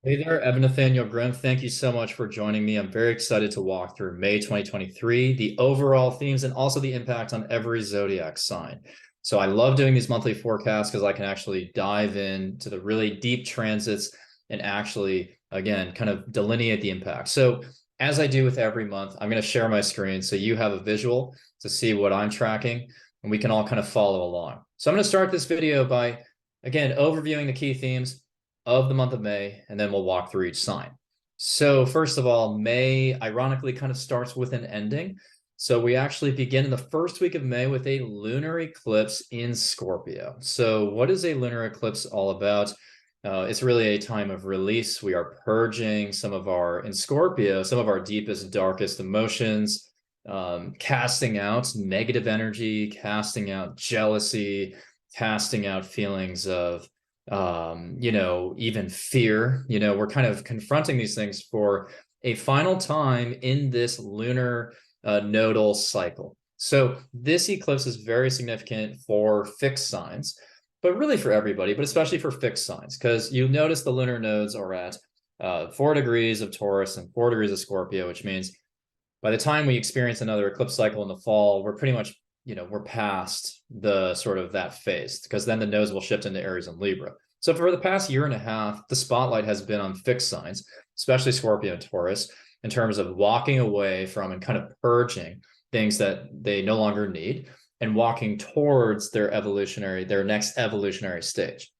Hey there, Evan Nathaniel Grimm. Thank you so much for joining me. I'm very excited to walk through May 2023, the overall themes, and also the impact on every zodiac sign. So I love doing these monthly forecasts because I can actually dive into the really deep transits and actually, again, kind of delineate the impact. So as I do with every month, I'm going to share my screen so you have a visual to see what I'm tracking, and we can all kind of follow along. So I'm going to start this video by, again, overviewing the key themes of the month of May, and then we'll walk through each sign. So first of all, May ironically kind of starts with an ending. So we actually begin in the first week of May with a lunar eclipse in Scorpio. So what is a lunar eclipse all about? It's really a time of release. We are purging in Scorpio, some of our deepest, darkest emotions, casting out negative energy, casting out jealousy, casting out feelings of even fear. We're kind of confronting these things for a final time in this lunar nodal cycle. So this eclipse is very significant for fixed signs, but really for everybody, but especially for fixed signs, because you notice the lunar nodes are at 4 degrees of Taurus and 4 degrees of Scorpio, which means by the time we experience another eclipse cycle in the fall, we're pretty much we're past the sort of that phase, because then the nodes will shift into Aries and Libra. So for the past year and a half, the spotlight has been on fixed signs, especially Scorpio and Taurus, in terms of walking away from and kind of purging things that they no longer need and walking towards their next evolutionary stage.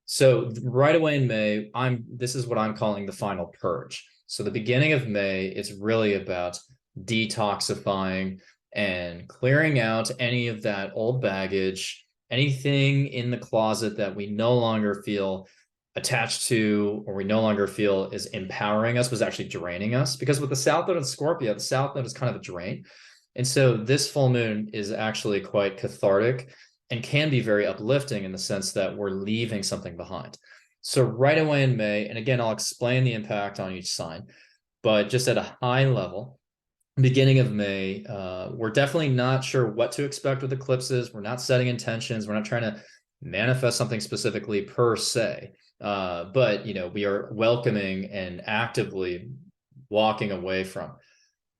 So right away in May, this is what I'm calling the final purge. So the beginning of May, it's really about detoxifying and clearing out any of that old baggage, anything in the closet that we no longer feel attached to, or we no longer feel is empowering us, was actually draining us. Because with the South Node of Scorpio, the South Node is kind of a drain. And so this full moon is actually quite cathartic and can be very uplifting in the sense that we're leaving something behind. So right away in May, and again, I'll explain the impact on each sign, but just at a high level, beginning of May, we're definitely not sure what to expect with eclipses. We're not setting intentions. We're not trying to manifest something specifically per se. But we are welcoming and actively walking away from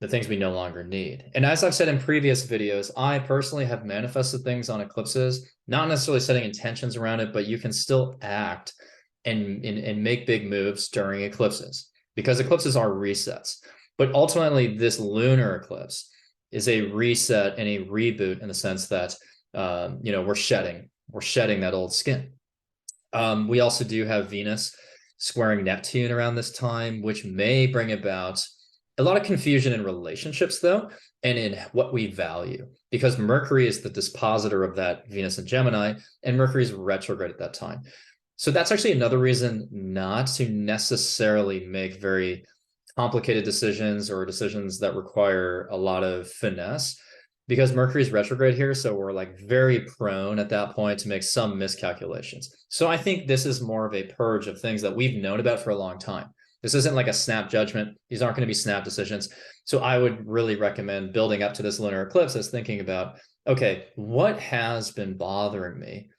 the things we no longer need. And as I've said in previous videos, I personally have manifested things on eclipses, not necessarily setting intentions around it, but you can still act and make big moves during eclipses, because eclipses are resets. But ultimately, this lunar eclipse is a reset and a reboot in the sense that we're shedding that old skin. We also do have Venus squaring Neptune around this time, which may bring about a lot of confusion in relationships, though, and in what we value, because Mercury is the dispositor of that Venus and Gemini, and Mercury is retrograde at that time. So that's actually another reason not to necessarily make very complicated decisions or decisions that require a lot of finesse, because Mercury is retrograde here. So we're like very prone at that point to make some miscalculations. So I think this is more of a purge of things that we've known about for a long time. This isn't like a snap judgment. These aren't going to be snap decisions. So I would really recommend building up to this lunar eclipse as thinking about, okay, what has been bothering me?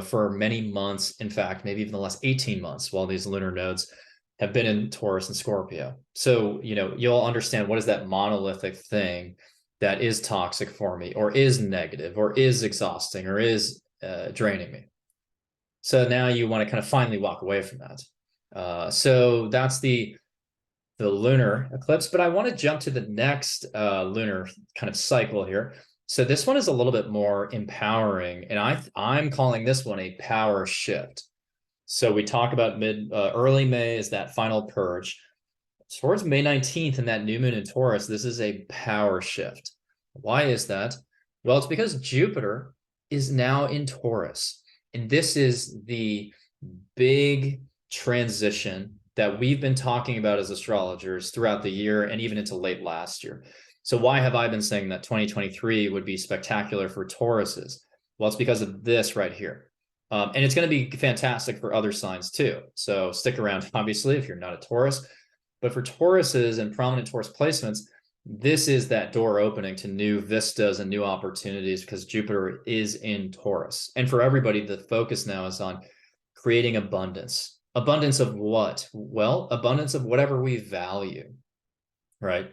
For many months, in fact, maybe even the last 18 months, while these lunar nodes have been in Taurus and Scorpio. So, you'll understand what is that monolithic thing that is toxic for me, or is negative, or is exhausting, or is draining me. So now you want to kind of finally walk away from that. So that's the lunar eclipse, but I want to jump to the next lunar kind of cycle here. So this one is a little bit more empowering, and I'm calling this one a power shift. So we talk about early May is that final purge. Towards May 19th and that new moon in Taurus, this is a power shift. Why is that? Well, it's because Jupiter is now in Taurus. And this is the big transition that we've been talking about as astrologers throughout the year and even into late last year. So why have I been saying that 2023 would be spectacular for Tauruses? Well, it's because of this right here. And it's going to be fantastic for other signs too. So stick around, obviously, if you're not a Taurus. But for Tauruses and prominent Taurus placements, this is that door opening to new vistas and new opportunities, because Jupiter is in Taurus. And for everybody, the focus now is on creating abundance, Abundance of what? Well, abundance of whatever we value, right?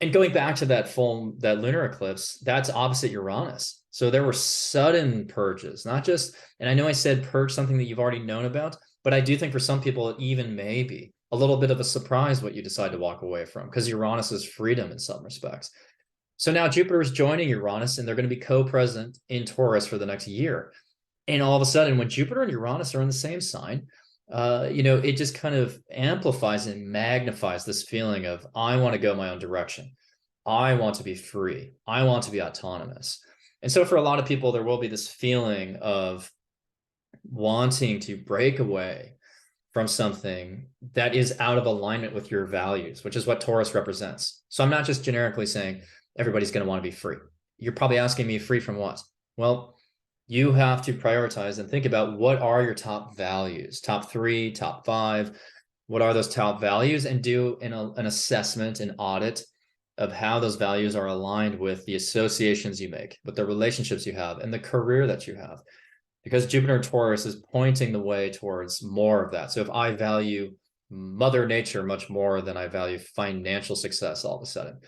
And going back to that lunar eclipse, that's opposite Uranus. So there were sudden purges, not just, and I know I said purge, something that you've already known about, but I do think for some people, it even may be a little bit of a surprise what you decide to walk away from, because Uranus is freedom in some respects. So now Jupiter is joining Uranus, and they're going to be co-present in Taurus for the next year. And all of a sudden, when Jupiter and Uranus are in the same sign, it just kind of amplifies and magnifies this feeling of, I want to go my own direction. I want to be free. I want to be autonomous. And so for a lot of people, there will be this feeling of wanting to break away from something that is out of alignment with your values, which is what Taurus represents. So I'm not just generically saying everybody's going to want to be free. You're probably asking me, free from what? Well, you have to prioritize and think about, what are your top values, top 3, top 5, what are those top values, and do an assessment, an audit of how those values are aligned with the associations you make, with the relationships you have, and the career that you have. Because Jupiter in Taurus is pointing the way towards more of that. So if I value Mother Nature much more than I value financial success all of a sudden,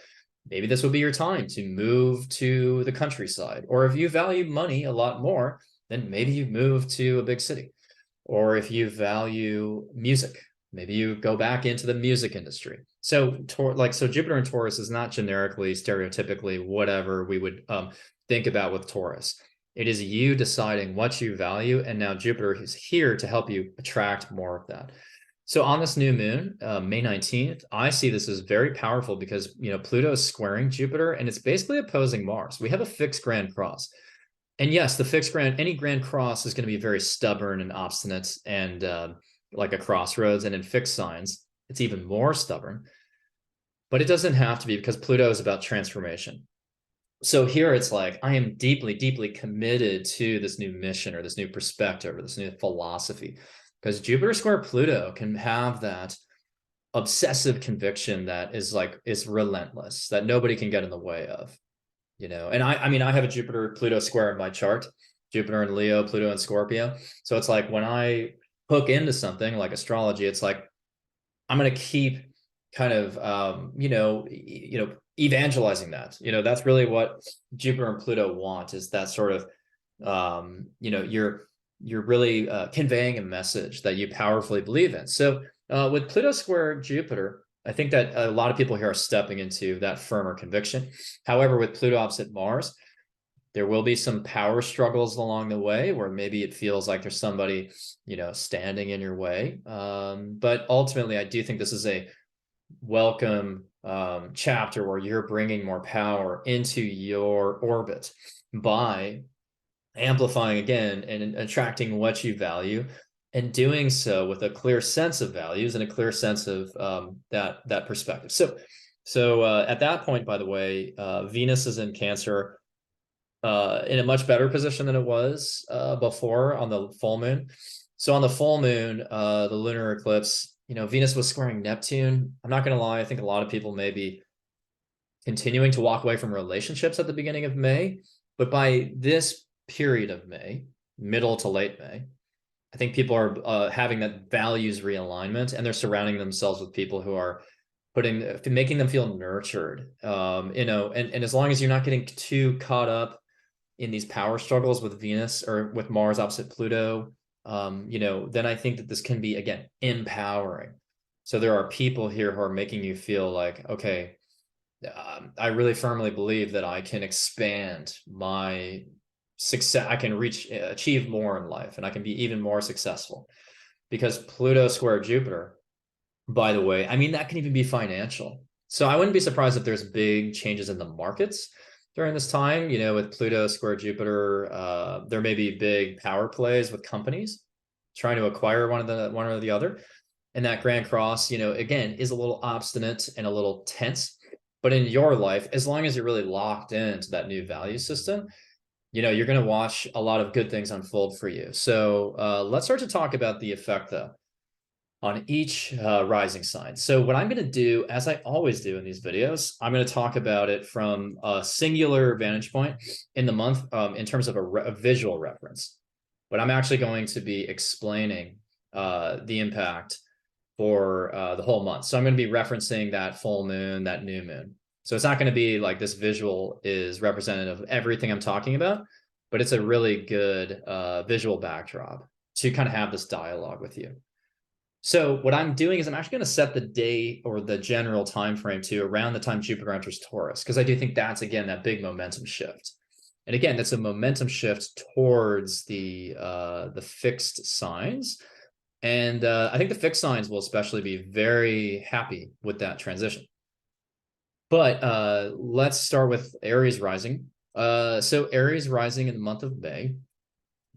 maybe this would be your time to move to the countryside. Or if you value money a lot more, then maybe you move to a big city. Or if you value music, maybe you go back into the music industry. So Jupiter in Taurus is not generically, stereotypically, whatever we would think about with Taurus. It is you deciding what you value, and now Jupiter is here to help you attract more of that. So on this new moon, May 19th, I see this as very powerful because, Pluto is squaring Jupiter, and it's basically opposing Mars. We have a fixed grand cross. And yes, any grand cross is going to be very stubborn and obstinate and like a crossroads. And in fixed signs, it's even more stubborn. But it doesn't have to be, because Pluto is about transformation. So here it's like, I am deeply, deeply committed to this new mission, or this new perspective, or this new philosophy, because Jupiter square Pluto can have that obsessive conviction that is relentless, that nobody can get in the way of, and I have a Jupiter Pluto square in my chart, Jupiter in Leo, Pluto in Scorpio. So it's like, when I hook into something like astrology, it's like, I'm going to keep kind of, evangelizing that. That's really what Jupiter and Pluto want, is that sort of, you're really conveying a message that you powerfully believe in. So with Pluto square Jupiter, I think that a lot of people here are stepping into that firmer conviction. However, with Pluto opposite Mars, there will be some power struggles along the way, where maybe it feels like there's somebody, standing in your way. But ultimately, I do think this is a welcome chapter where you're bringing more power into your orbit by amplifying again and attracting what you value, and doing so with a clear sense of values and a clear sense of that perspective. So at that point, by the way, Venus is in Cancer, in a much better position than it was before on the full moon. So on the full moon, the lunar eclipse, Venus was squaring Neptune. I'm not going to lie, I think a lot of people may be continuing to walk away from relationships at the beginning of May, but by this period of May, middle to late May, I think people are having that values realignment, and they're surrounding themselves with people who are making them feel nurtured. And as long as you're not getting too caught up in these power struggles with Venus or with Mars opposite Pluto, then I think that this can be, again, empowering. So there are people here who are making you feel like, okay, I really firmly believe that I can expand my success. I can achieve more in life, and I can be even more successful, because Pluto square Jupiter, by the way, that can even be financial. So I wouldn't be surprised if there's big changes in the markets during this time. With Pluto square Jupiter, there may be big power plays with companies trying to acquire one or the other. And that Grand Cross, again, is a little obstinate and a little tense. But in your life, as long as you're really locked into that new value system, you're going to watch a lot of good things unfold for you. So let's start to talk about the effect, though, on each rising sign. So what I'm going to do, as I always do in these videos, I'm going to talk about it from a singular vantage point in the month, in terms of a visual reference. But I'm actually going to be explaining the impact for the whole month. So I'm going to be referencing that full moon, that new moon. So it's not going to be like this visual is representative of everything I'm talking about, but it's a really good visual backdrop to kind of have this dialogue with you. So what I'm doing is I'm actually going to set the day or the general time frame to around the time Jupiter enters Taurus, because I do think that's, again, that big momentum shift. And again, that's a momentum shift towards the fixed signs. And I think the fixed signs will especially be very happy with that transition. But let's start with Aries rising. So Aries rising in the month of May.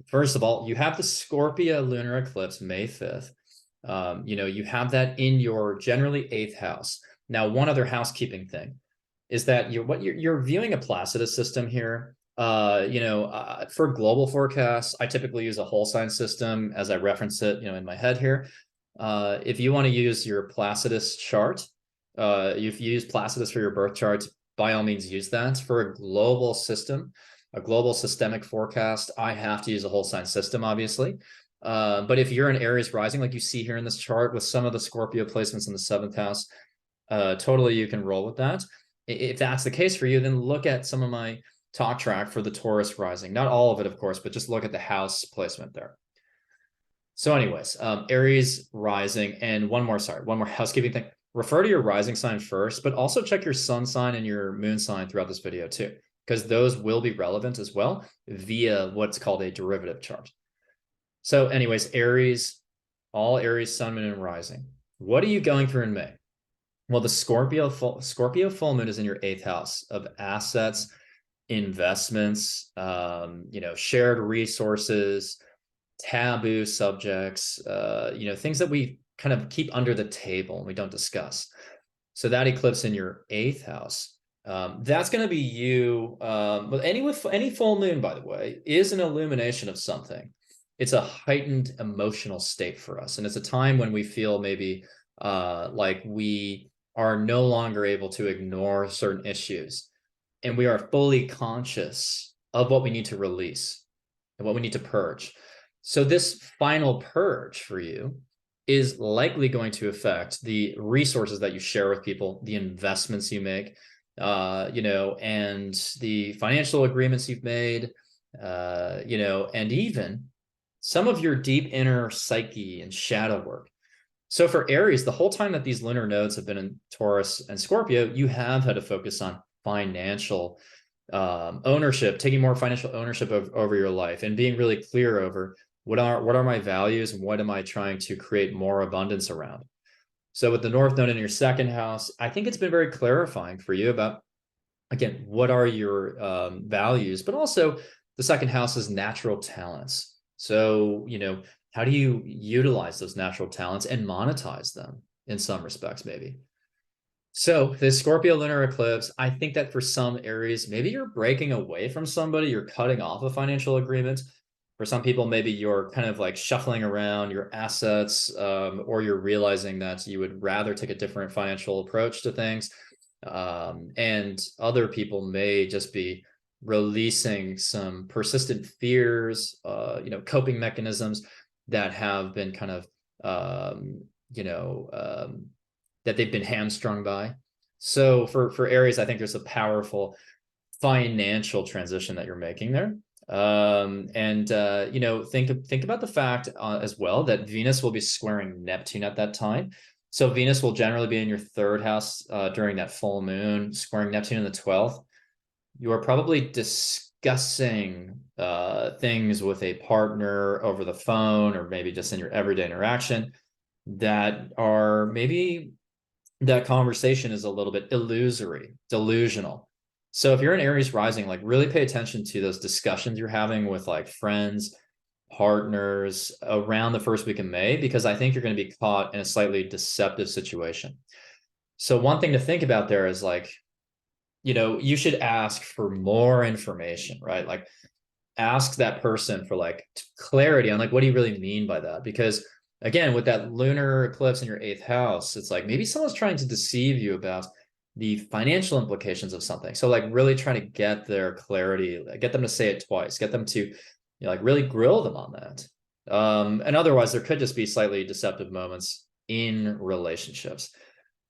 First of all, you have the Scorpio lunar eclipse May 5th. You have that in your generally 8th house. Now, one other housekeeping thing is that you're viewing a Placidus system here. For global forecasts, I typically use a whole sign system as I reference it, in my head here. If you want to use your Placidus chart, if you use Placidus for your birth charts, by all means use that. For a global system, a global systemic forecast, I have to use a whole sign system, obviously. But if you're an Aries rising, like you see here in this chart with some of the Scorpio placements in the 7th house, totally you can roll with that. If that's the case for you, then look at some of my talk track for the Taurus rising. Not all of it, of course, but just look at the house placement there. So anyways, Aries rising, and one more housekeeping thing. Refer to your rising sign first, but also check your sun sign and your moon sign throughout this video too, because those will be relevant as well via what's called a derivative chart. So anyways, Aries, all Aries, sun, moon, and rising. What are you going through in May? Well, the Scorpio full moon is in your 8th house of assets, investments, shared resources, taboo subjects, things that we kind of keep under the table and we don't discuss. So that eclipse in your 8th house, that's going to be you. With any full moon, by the way, is an illumination of something. It's a heightened emotional state for us. And it's a time when we feel maybe like we are no longer able to ignore certain issues. And we are fully conscious of what we need to release and what we need to purge. So this final purge for you is likely going to affect the resources that you share with people, the investments you make, and the financial agreements you've made, and even some of your deep inner psyche and shadow work. So for Aries, the whole time that these lunar nodes have been in Taurus and Scorpio, you have had to focus on financial ownership, taking more financial ownership over your life and being really clear over what are my values and what am I trying to create more abundance around. So with the North Node in your 2nd house, I think it's been very clarifying for you about, again, what are your values, but also the 2nd house is natural talents. So, how do you utilize those natural talents and monetize them in some respects, maybe? So the Scorpio lunar eclipse, I think that for some Aries, maybe you're breaking away from somebody, you're cutting off a financial agreement. For some people, maybe you're kind of like shuffling around your assets, or you're realizing that you would rather take a different financial approach to things. And other people may just be releasing some persistent fears, coping mechanisms that have been kind of, that they've been hamstrung by. So for Aries, I think there's a powerful financial transition that you're making there. Think about the fact as well that Venus will be squaring Neptune at that time. So Venus will generally be in your 3rd house during that full moon, squaring Neptune in the 12th. You are probably discussing things with a partner over the phone or maybe just in your everyday interaction that are maybe that conversation is a little bit illusory, delusional. So if you're an Aries rising, like really pay attention to those discussions you're having with like friends, partners around the 1st week of May, because I think you're going to be caught in a slightly deceptive situation. So one thing to think about there is like, you should ask for more information, right? Like ask that person for like clarity on like, what do you really mean by that? Because again, with that lunar eclipse in your 8th house, it's like maybe someone's trying to deceive you about the financial implications of something. So like really trying to get their clarity, get them to say it twice, get them to like really grill them on that. And otherwise, there could just be slightly deceptive moments in relationships.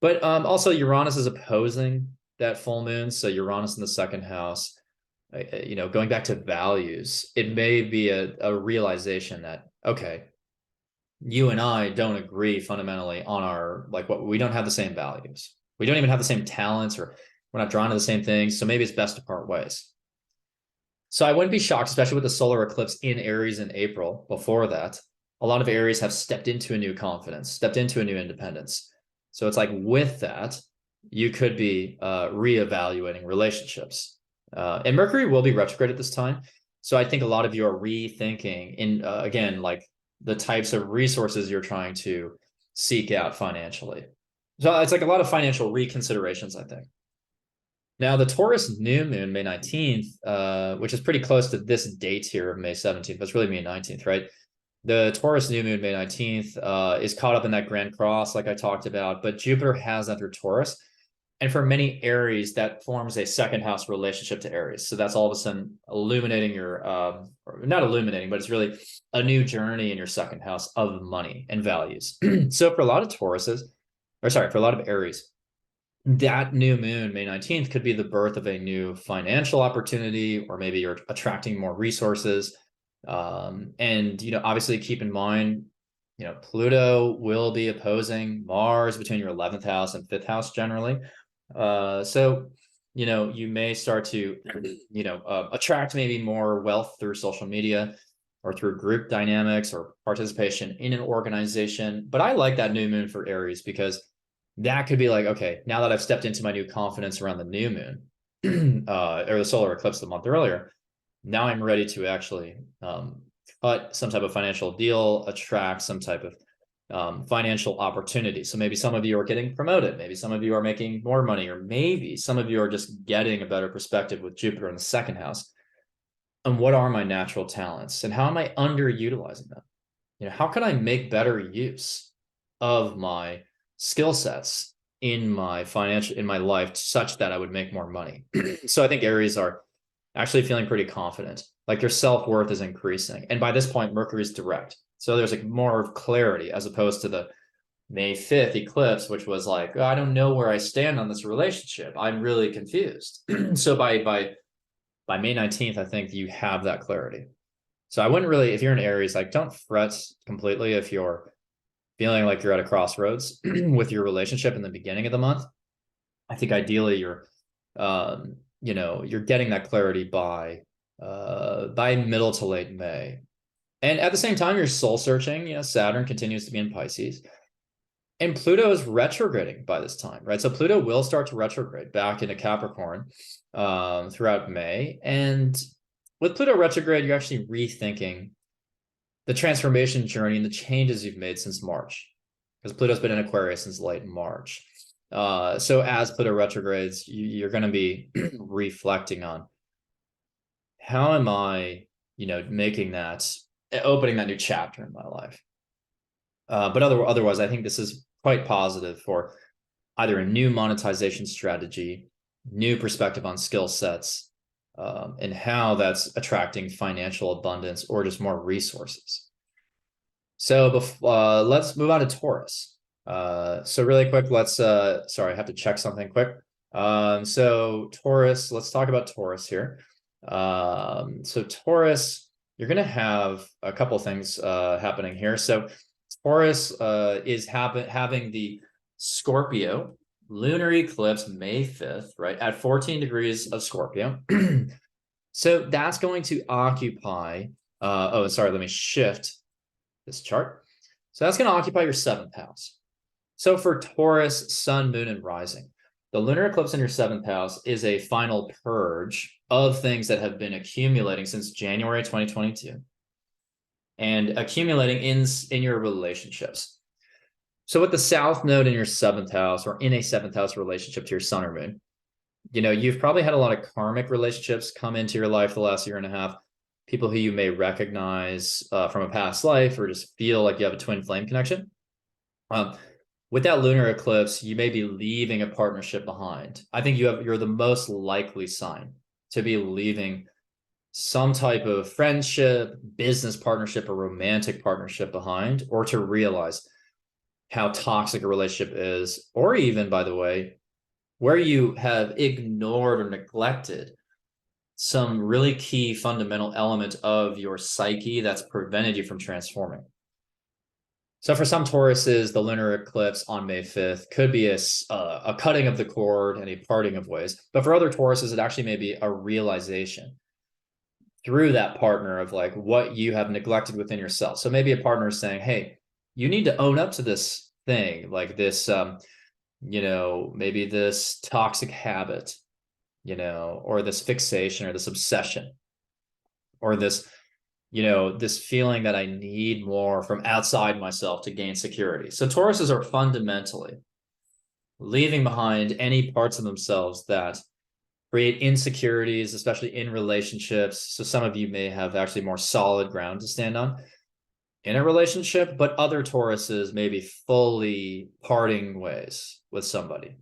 But also Uranus is opposing that full moon. So Uranus in the second house, going back to values, it may be a realization that, okay, you and I don't agree fundamentally on we don't have the same values. We don't even have the same talents, or we're not drawn to the same things. So maybe it's best to part ways. So I wouldn't be shocked, especially with the solar eclipse in Aries in April. Before that, a lot of Aries have stepped into a new confidence, stepped into a new independence. So it's like with that, you could be reevaluating relationships. And Mercury will be retrograde at this time. So I think a lot of you are rethinking again, like the types of resources you're trying to seek out financially. So it's like a lot of financial reconsiderations, I think. Now, the Taurus new moon, May 19th, which is pretty close to this date here of May 17th, but it's really May 19th, right? The Taurus new moon, May 19th, is caught up in that grand cross, like I talked about, but Jupiter has that through Taurus. And for many Aries, that forms a second house relationship to Aries. So that's all of a sudden illuminating not illuminating, but it's really a new journey in your second house of money and values. So for a lot of for a lot of Aries, that new moon, May 19th, could be the birth of a new financial opportunity, or maybe you're attracting more resources. And, obviously keep in mind, Pluto will be opposing Mars between your 11th house and 5th house generally. So, you may start to, attract maybe more wealth through social media or through group dynamics or participation in an organization. But I like that new moon for Aries, because that could be like, okay, now that I've stepped into my new confidence around the new moon, or the solar eclipse the month earlier, now I'm ready to actually cut some type of financial deal, attract some type of financial opportunity. So maybe some of you are getting promoted, maybe some of you are making more money, or maybe some of you are just getting a better perspective with Jupiter in the second house. And what are my natural talents, and how am I underutilizing them? How can I make better use of my skill sets in my life such that I would make more money? So I think Aries are actually feeling pretty confident, like their self-worth is increasing. And by this point, Mercury's direct. So there's like more of clarity, as opposed to the May 5th eclipse, which was like, oh, I don't know where I stand on this relationship. I'm really confused. So by May 19th, I think you have that clarity. So I wouldn't really, if you're in Aries, like don't fret completely if you're feeling like you're at a crossroads with your relationship in the beginning of the month. I think ideally you're getting that clarity by middle to late May. And at the same time, you're soul searching. Saturn continues to be in Pisces, and Pluto is retrograding by this time, right? So Pluto will start to retrograde back into Capricorn throughout May. And with Pluto retrograde, you're actually rethinking the transformation journey and the changes you've made since March, because Pluto's been in Aquarius since late March. So as Pluto retrogrades, you're going to be reflecting on, how am I, opening that new chapter in my life. But otherwise, I think this is quite positive for either a new monetization strategy, new perspective on skill sets, and how that's attracting financial abundance or just more resources. So let's move on to Taurus. So really quick, sorry, I have to check something quick. So Taurus, let's talk about Taurus here. So Taurus, you're going to have a couple things happening here. So Taurus is having the Scorpio Lunar Eclipse May 5th, right, at 14 degrees of Scorpio. So that's going to occupy, let me shift this chart. So that's going to occupy your 7th house. So for Taurus, Sun, Moon, and Rising, the lunar eclipse in your 7th house is a final purge of things that have been accumulating since January 2022 and accumulating in your relationships. So with the South Node in your 7th house, or in a 7th house relationship to your Sun or Moon, you've probably had a lot of karmic relationships come into your life the last year and a half, people who you may recognize from a past life, or just feel like you have a twin flame connection. With that lunar eclipse, you may be leaving a partnership behind. I think you're the most likely sign to be leaving some type of friendship, business partnership, or romantic partnership behind, or to realize how toxic a relationship is, or even, by the way, where you have ignored or neglected some really key fundamental element of your psyche that's prevented you from transforming. So for some Tauruses, the lunar eclipse on May 5th could be a cutting of the cord and a parting of ways. But for other Tauruses, it actually may be a realization through that partner of like what you have neglected within yourself. So maybe a partner is saying, hey, you need to own up to this thing, like this, maybe this toxic habit, or this fixation or this obsession or this, this feeling that I need more from outside myself to gain security. So Tauruses are fundamentally leaving behind any parts of themselves that create insecurities, especially in relationships. So some of you may have actually more solid ground to stand on in a relationship, but other Tauruses may be fully parting ways with somebody.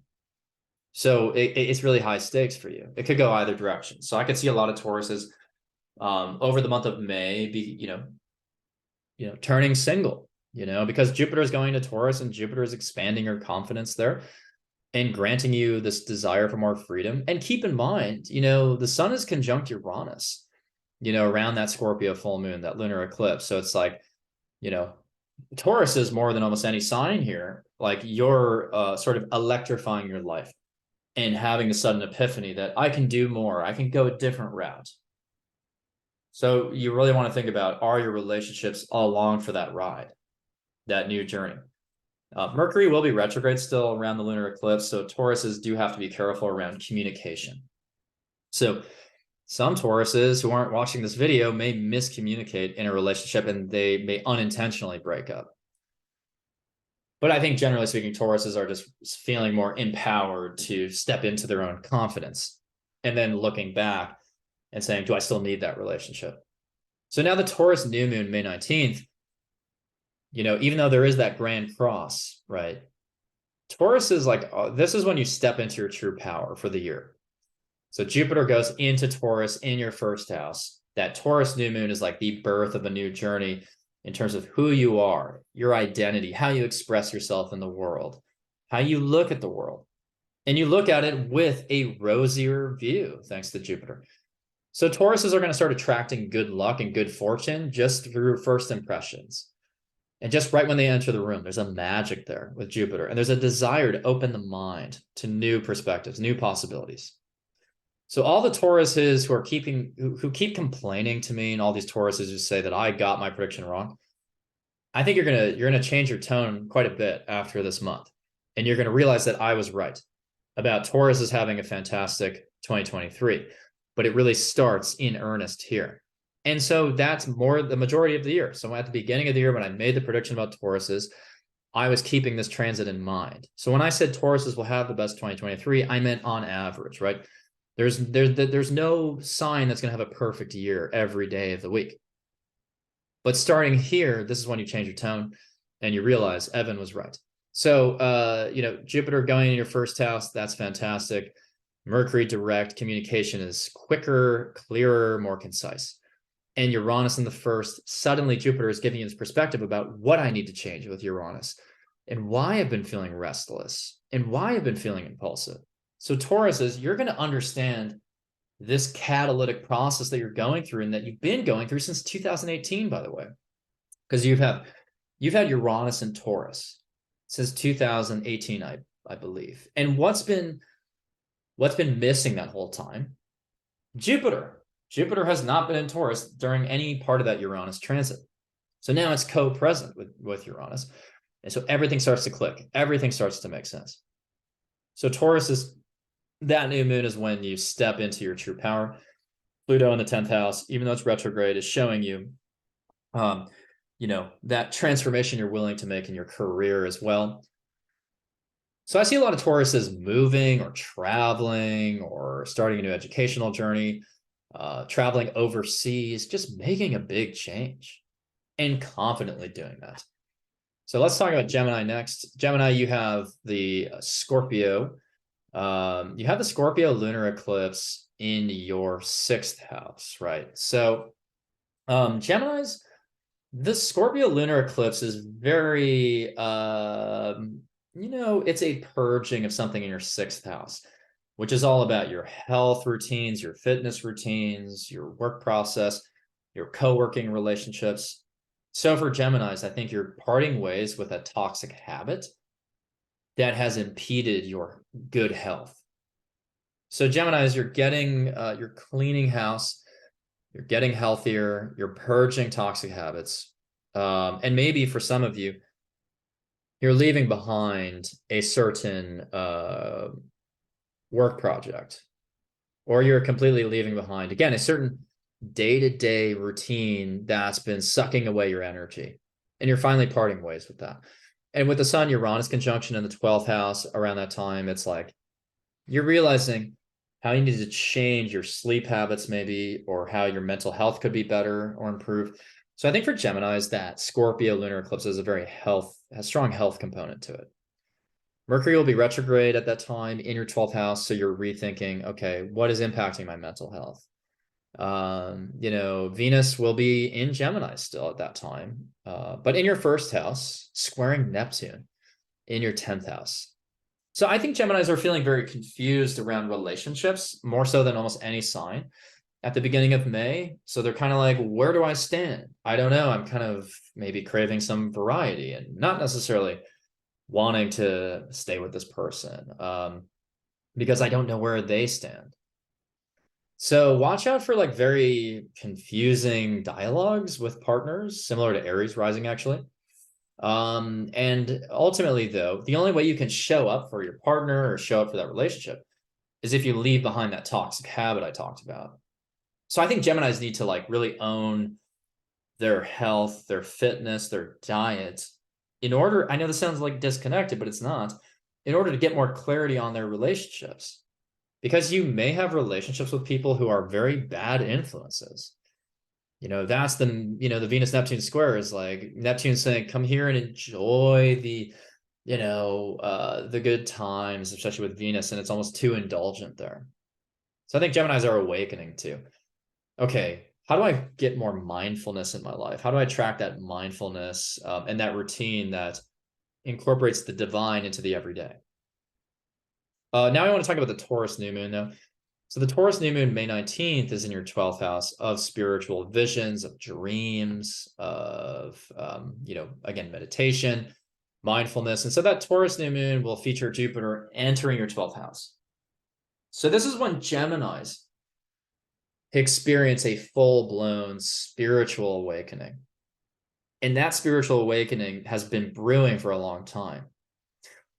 So it's really high stakes for you. It could go either direction. So I could see a lot of Tauruses over the month of May be, turning single, because Jupiter is going to Taurus and Jupiter is expanding your confidence there and granting you this desire for more freedom. And keep in mind, the sun is conjunct Uranus, around that Scorpio full moon, that lunar eclipse. So it's like, Taurus is more than almost any sign here. Like you're sort of electrifying your life and having a sudden epiphany that I can do more. I can go a different route. So you really want to think about, are your relationships all along for that ride, that new journey? Mercury will be retrograde still around the lunar eclipse. So Tauruses do have to be careful around communication. So some Tauruses who aren't watching this video may miscommunicate in a relationship and they may unintentionally break up. But I think generally speaking, Tauruses are just feeling more empowered to step into their own confidence and then looking back and saying, do I still need that relationship? So now the Taurus new moon, May 19th, even though there is that grand cross, right? Taurus is like, this is when you step into your true power for the year. So Jupiter goes into Taurus in your first house. That Taurus new moon is like the birth of a new journey in terms of who you are, your identity, how you express yourself in the world, how you look at the world. And you look at it with a rosier view, thanks to Jupiter. So Tauruses are going to start attracting good luck and good fortune just through first impressions. And just right when they enter the room, there's a magic there with Jupiter. And there's a desire to open the mind to new perspectives, new possibilities. So all the Tauruses who keep complaining to me, and all these Tauruses who say that I got my prediction wrong, I think you're gonna change your tone quite a bit after this month. And you're going to realize that I was right about Tauruses having a fantastic 2023. But it really starts in earnest here. And so that's the majority of the year. So at the beginning of the year, when I made the prediction about Tauruses, I was keeping this transit in mind. So when I said Tauruses will have the best 2023, I meant on average, right? There's no sign that's going to have a perfect year every day of the week. But starting here, this is when you change your tone and you realize Evan was right. So, Jupiter going in your first house, that's fantastic. Mercury direct communication is quicker, clearer, more concise. And Uranus in the first, suddenly Jupiter is giving you this perspective about what I need to change with Uranus and why I've been feeling restless and why I've been feeling impulsive. So Tauruses, you're going to understand this catalytic process that you're going through and that you've been going through since 2018, by the way, because you've had Uranus in Taurus since 2018, I believe. And what's been missing that whole time? Jupiter. Jupiter has not been in Taurus during any part of that Uranus transit. So now it's co-present with Uranus. And so everything starts to click. Everything starts to make sense. So Taurus is, that new moon is when you step into your true power. Pluto in the 10th house, even though it's retrograde, is showing you, that transformation you're willing to make in your career as well. So I see a lot of Tauruses moving or traveling or starting a new educational journey, traveling overseas, just making a big change and confidently doing that. So let's talk about Gemini next. Gemini, you have the Scorpio. You have the Scorpio lunar eclipse in your 6th house, right? So Geminis, the Scorpio lunar eclipse is very, it's a purging of something in your 6th house, which is all about your health routines, your fitness routines, your work process, your co-working relationships. So for Geminis, I think you're parting ways with a toxic habit that has impeded your good health. So Geminis, you're cleaning house, you're getting healthier, you're purging toxic habits. And maybe for some of you, you're leaving behind a certain work project, or you're completely leaving behind, again, a certain day-to-day routine that's been sucking away your energy. And you're finally parting ways with that. And with the Sun-Uranus conjunction in the 12th house around that time, it's like you're realizing how you need to change your sleep habits maybe, or how your mental health could be better or improve. So I think for Geminis, that Scorpio lunar eclipse is has strong health component to it. Mercury will be retrograde at that time in your 12th house. So you're rethinking, okay, what is impacting my mental health? Venus will be in Gemini still at that time, but in your 1st house, squaring Neptune in your 10th house. So I think Geminis are feeling very confused around relationships, more so than almost any sign at the beginning of May. So they're kind of like, where do I stand? I don't know. I'm kind of maybe craving some variety and not necessarily wanting to stay with this person because I don't know where they stand. So watch out for like very confusing dialogues with partners, similar to Aries rising, actually. And ultimately, though, the only way you can show up for your partner or show up for that relationship is if you leave behind that toxic habit I talked about. So I think Geminis need to like really own their health, their fitness, their diet in order, I know this sounds like disconnected, but it's not, in order to get more clarity on their relationships. Because you may have relationships with people who are very bad influences. That's the Venus Neptune square is like Neptune saying, come here and enjoy the good times, especially with Venus, and it's almost too indulgent there. So I think Geminis are awakening too. Okay, how do I get more mindfulness in my life? How do I track that mindfulness and that routine that incorporates the divine into the everyday? Now I want to talk about the Taurus new moon, though. So the Taurus new moon, May 19th, is in your 12th house of spiritual visions, of dreams, of, again, meditation, mindfulness. And so that Taurus new moon will feature Jupiter entering your 12th house. So this is when Geminis experience a full-blown spiritual awakening. And that spiritual awakening has been brewing for a long time.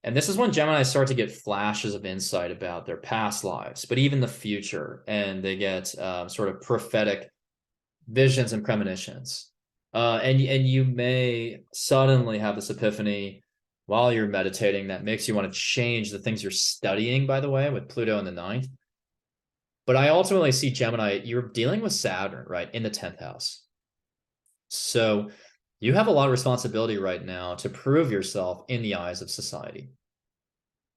And this is when Gemini start to get flashes of insight about their past lives, but even the future. And they get sort of prophetic visions and premonitions. And you may suddenly have this epiphany while you're meditating that makes you want to change the things you're studying, by the way, with Pluto in the 9th. But I ultimately see Gemini, you're dealing with Saturn, right, in the 10th house. So you have a lot of responsibility right now to prove yourself in the eyes of society.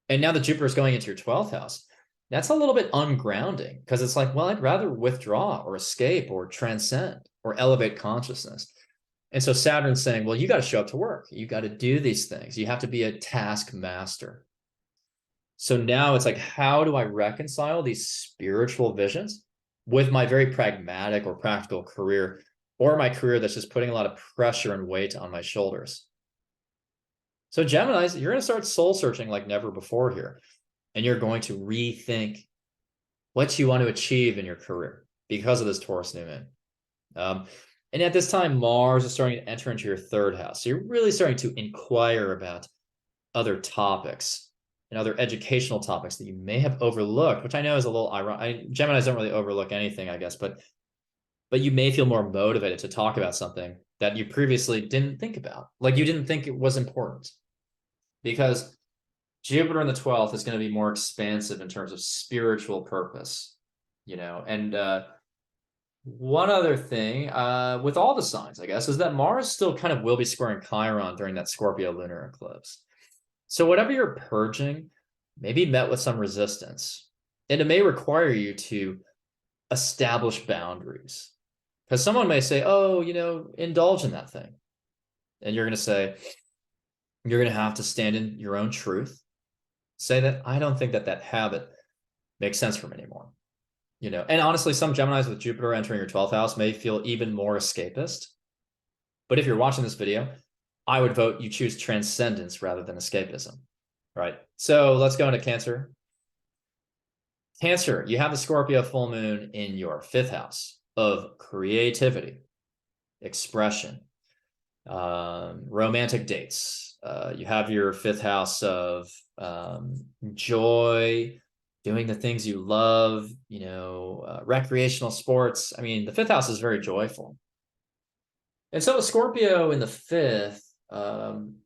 And now that Jupiter is going into your 12th house, that's a little bit ungrounding because it's like, well, I'd rather withdraw or escape or transcend or elevate consciousness. And so Saturn's saying, well, you got to show up to work. You got to do these things. You have to be a task master. So now it's like, how do I reconcile these spiritual visions with my very pragmatic or practical career, or my career that's just putting a lot of pressure and weight on my shoulders? So Geminis, you're going to start soul searching like never before here. And you're going to rethink what you want to achieve in your career because of this Taurus new moon. And at this time, Mars is starting to enter into your 3rd house. So you're really starting to inquire about other topics and other educational topics that you may have overlooked, which I know is a little ironic. Geminis don't really overlook anything, I guess, but you may feel more motivated to talk about something that you previously didn't think about. Like you didn't think it was important, because Jupiter in the 12th is going to be more expansive in terms of spiritual purpose, and one other thing with all the signs, I guess, is that Mars still kind of will be squaring Chiron during that Scorpio lunar eclipse. So whatever you're purging may be met with some resistance, and it may require you to establish boundaries. Because someone may say, oh, indulge in that thing. And you're going to say, you're going to have to stand in your own truth. Say that I don't think that habit makes sense for me anymore. And honestly, some Geminis with Jupiter entering your 12th house may feel even more escapist. But if you're watching this video, I would vote you choose transcendence rather than escapism, right? So let's go into Cancer. Cancer, you have the Scorpio full moon in your 5th house of creativity, expression, romantic dates. You have your 5th house of joy, doing the things you love, recreational sports. I mean, the 5th house is very joyful. And so Scorpio in the 5th,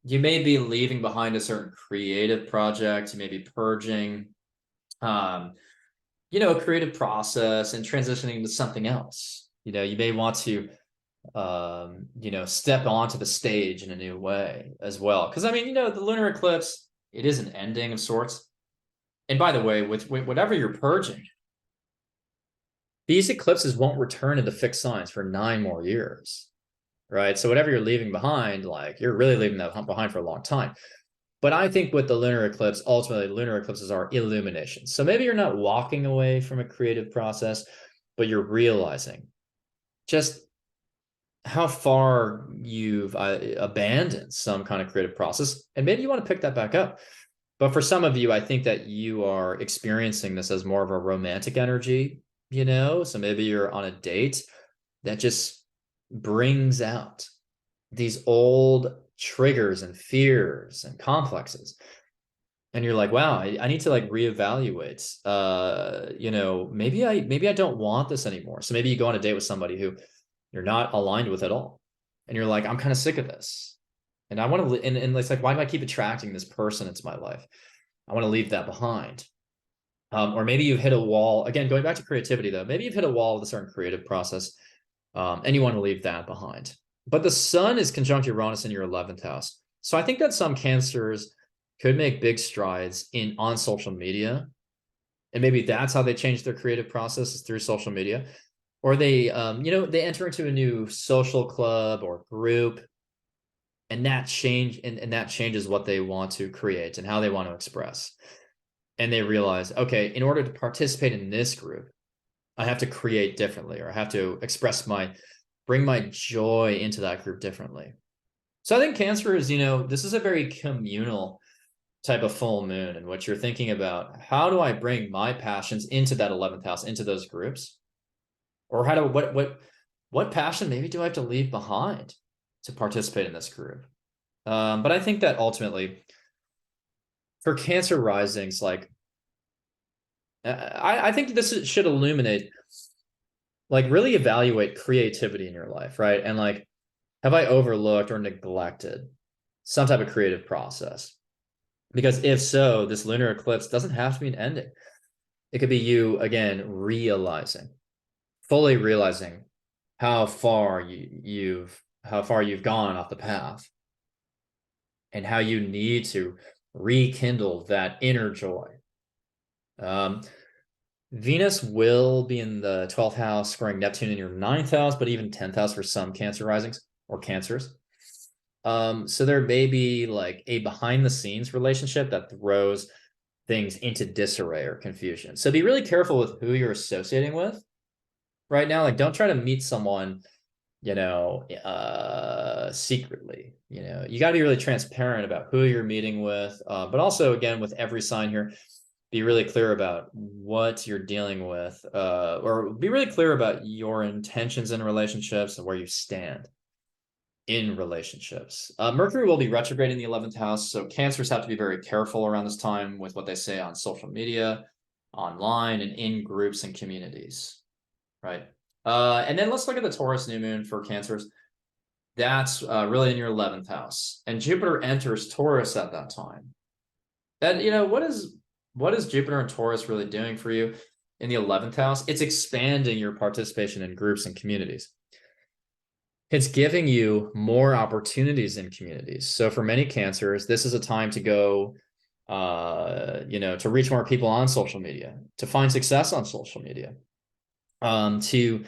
you may be leaving behind a certain creative project. You may be purging, a creative process and transitioning to something else. You may want to, step onto the stage in a new way as well. Because, I mean, the lunar eclipse, it is an ending of sorts. And by the way, with whatever you're purging, these eclipses won't return into fixed signs for 9 more years. Right. So whatever you're leaving behind, like you're really leaving that behind for a long time. But I think with the lunar eclipse, ultimately lunar eclipses are illuminations. So maybe you're not walking away from a creative process, but you're realizing just how far you've abandoned some kind of creative process. And maybe you want to pick that back up. But for some of you, I think that you are experiencing this as more of a romantic energy, so maybe you're on a date that just brings out these old triggers and fears and complexes. And you're like, wow, I need to like reevaluate, maybe I don't want this anymore. So maybe you go on a date with somebody who you're not aligned with at all. And you're like, I'm kind of sick of this. And I want to, and it's like, why do I keep attracting this person into my life? I want to leave that behind. Or maybe you've hit a wall, again, going back to creativity though, maybe you've hit a wall with a certain creative process. And you want to leave that behind. But the sun is conjunct Uranus in your 11th house. So I think that some Cancers could make big strides on social media. And maybe that's how they change their creative processes through social media. Or they, they enter into a new social club or group. And that changes what they want to create and how they want to express. And they realize, okay, in order to participate in this group, I have to create differently, or I have to bring my joy into that group differently. So I think Cancer is, this is a very communal type of full moon in which you're thinking about, how do I bring my passions into that 11th house, into those groups? Or what passion maybe do I have to leave behind to participate in this group? But I think that ultimately for Cancer risings, like, I think this should illuminate, like really evaluate creativity in your life, right? And like, have I overlooked or neglected some type of creative process? Because if so, this lunar eclipse doesn't have to be an ending. It could be you, again, fully realizing how far you've gone off the path and how you need to rekindle that inner joy. Venus will be in the 12th house, squaring Neptune in your 9th house, but even 10th house for some Cancer risings or Cancers. So there may be like a behind the scenes relationship that throws things into disarray or confusion. So be really careful with who you're associating with right now. Like, don't try to meet someone, secretly. You got to be really transparent about who you're meeting with, but also, again, with every sign here, be really clear about what you're dealing with, or be really clear about your intentions in relationships and where you stand in relationships. Mercury will be retrograde in the 11th house, so Cancers have to be very careful around this time with what they say on social media, online, and in groups and communities, right? And then let's look at the Taurus new moon for Cancers. That's really in your 11th house, and Jupiter enters Taurus at that time. And what is Jupiter and Taurus really doing for you in the 11th house? It's expanding your participation in groups and communities. It's giving you more opportunities in communities. So for many Cancers, this is a time to go, to reach more people on social media, to find success on social media. to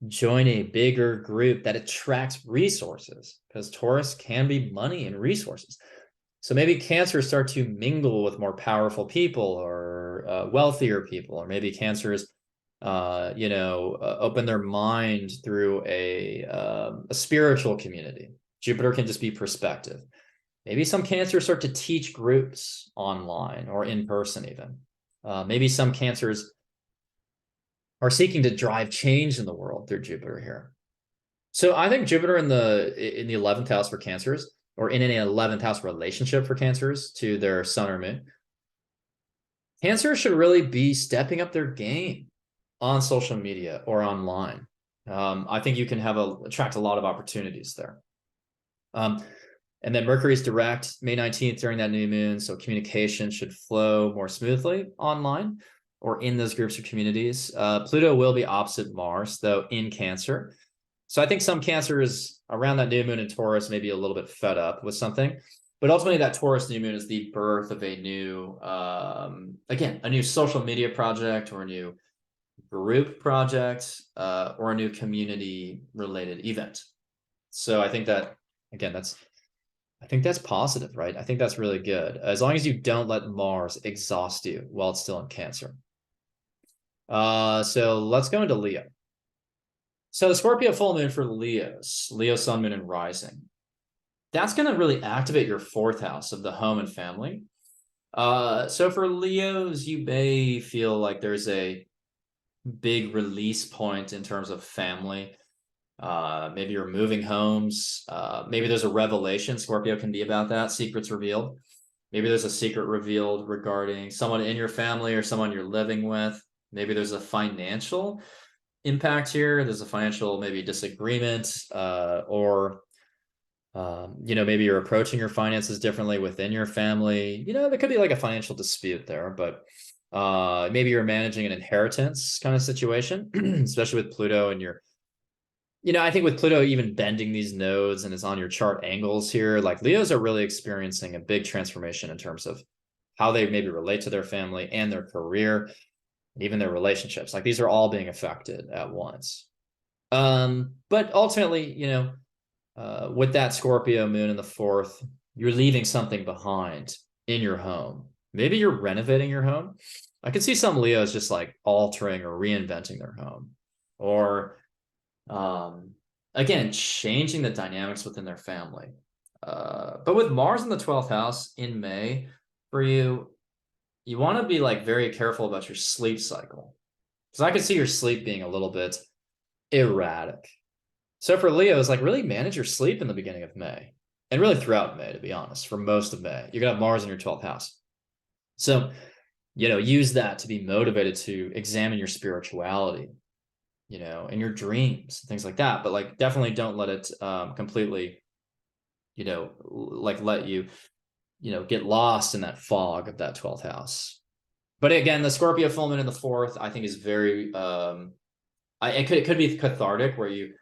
join a bigger group that attracts resources, because Taurus can be money and resources. So maybe Cancers start to mingle with more powerful people or wealthier people, or maybe Cancers, open their mind through a spiritual community. Jupiter can just be perspective. Maybe some Cancers start to teach groups online or in person even. Maybe some Cancers are seeking to drive change in the world through Jupiter here. So I think Jupiter in the 11th house for Cancers, or in an 11th house relationship for Cancers to their sun or moon, Cancers should really be stepping up their game on social media or online. I think you can attract a lot of opportunities there. And then Mercury's direct May 19th during that new moon, so communication should flow more smoothly online or in those groups or communities. Pluto will be opposite Mars, though, in Cancer. So I think some Cancers around that new moon in Taurus may be a little bit fed up with something. But ultimately, that Taurus new moon is the birth of a new, again, a new social media project or a new group project or a new community-related event. So I think that, again, I think that's positive, right? I think that's really good. As long as you don't let Mars exhaust you while it's still in Cancer. So let's go into Leo. So the Scorpio full moon for Leos, Leo, sun, moon, and rising. That's going to really activate your 4th house of the home and family. So for Leos, you may feel like there's a big release point in terms of family. Maybe you're moving homes. Maybe there's a revelation. Scorpio can be about that. Secrets revealed. Maybe there's a secret revealed regarding someone in your family or someone you're living with. Maybe there's a financial impact here. There's a financial maybe disagreement, or maybe you're approaching your finances differently within your family. There could be like a financial dispute there, but maybe you're managing an inheritance kind of situation, especially with Pluto and I think with Pluto even bending these nodes and is on your chart angles here, like Leos are really experiencing a big transformation in terms of how they maybe relate to their family and their career, and even their relationships. Like these are all being affected at once. But ultimately, with that Scorpio moon in the 4th, you're leaving something behind in your home. Maybe you're renovating your home. I could see some Leos just like altering or reinventing their home, or again, changing the dynamics within their family. But with Mars in the 12th house in May, for you want to be like very careful about your sleep cycle, because I could see your sleep being a little bit erratic. So for Leos, like really manage your sleep in the beginning of May, and really throughout May, to be honest. For most of May, you're gonna have Mars in your 12th house. So, use that to be motivated to examine your spirituality, and your dreams, things like that. But like, definitely don't let it completely, let you, get lost in that fog of that 12th house. But again, the Scorpio full moon in the 4th, I think is very, it could be cathartic, where you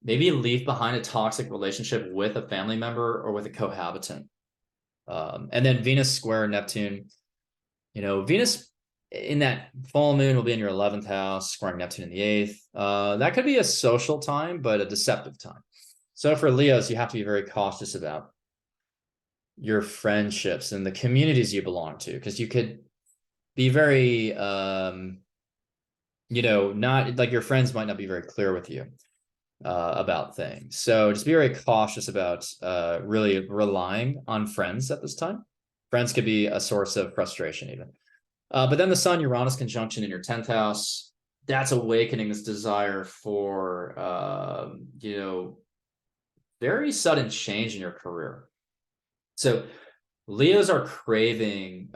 maybe leave behind a toxic relationship with a family member or with a cohabitant. And then Venus square Neptune, Venus in that full moon will be in your 11th house, squaring Neptune in the 8th. That could be a social time, but a deceptive time. So for Leos, you have to be very cautious about your friendships and the communities you belong to, because you could be very, not like your friends might not be very clear with you about things. So just be very cautious about really relying on friends at this time. Friends could be a source of frustration even. But then the Sun Uranus conjunction in your 10th house, that's awakening this desire for, very sudden change in your career. So Leos are craving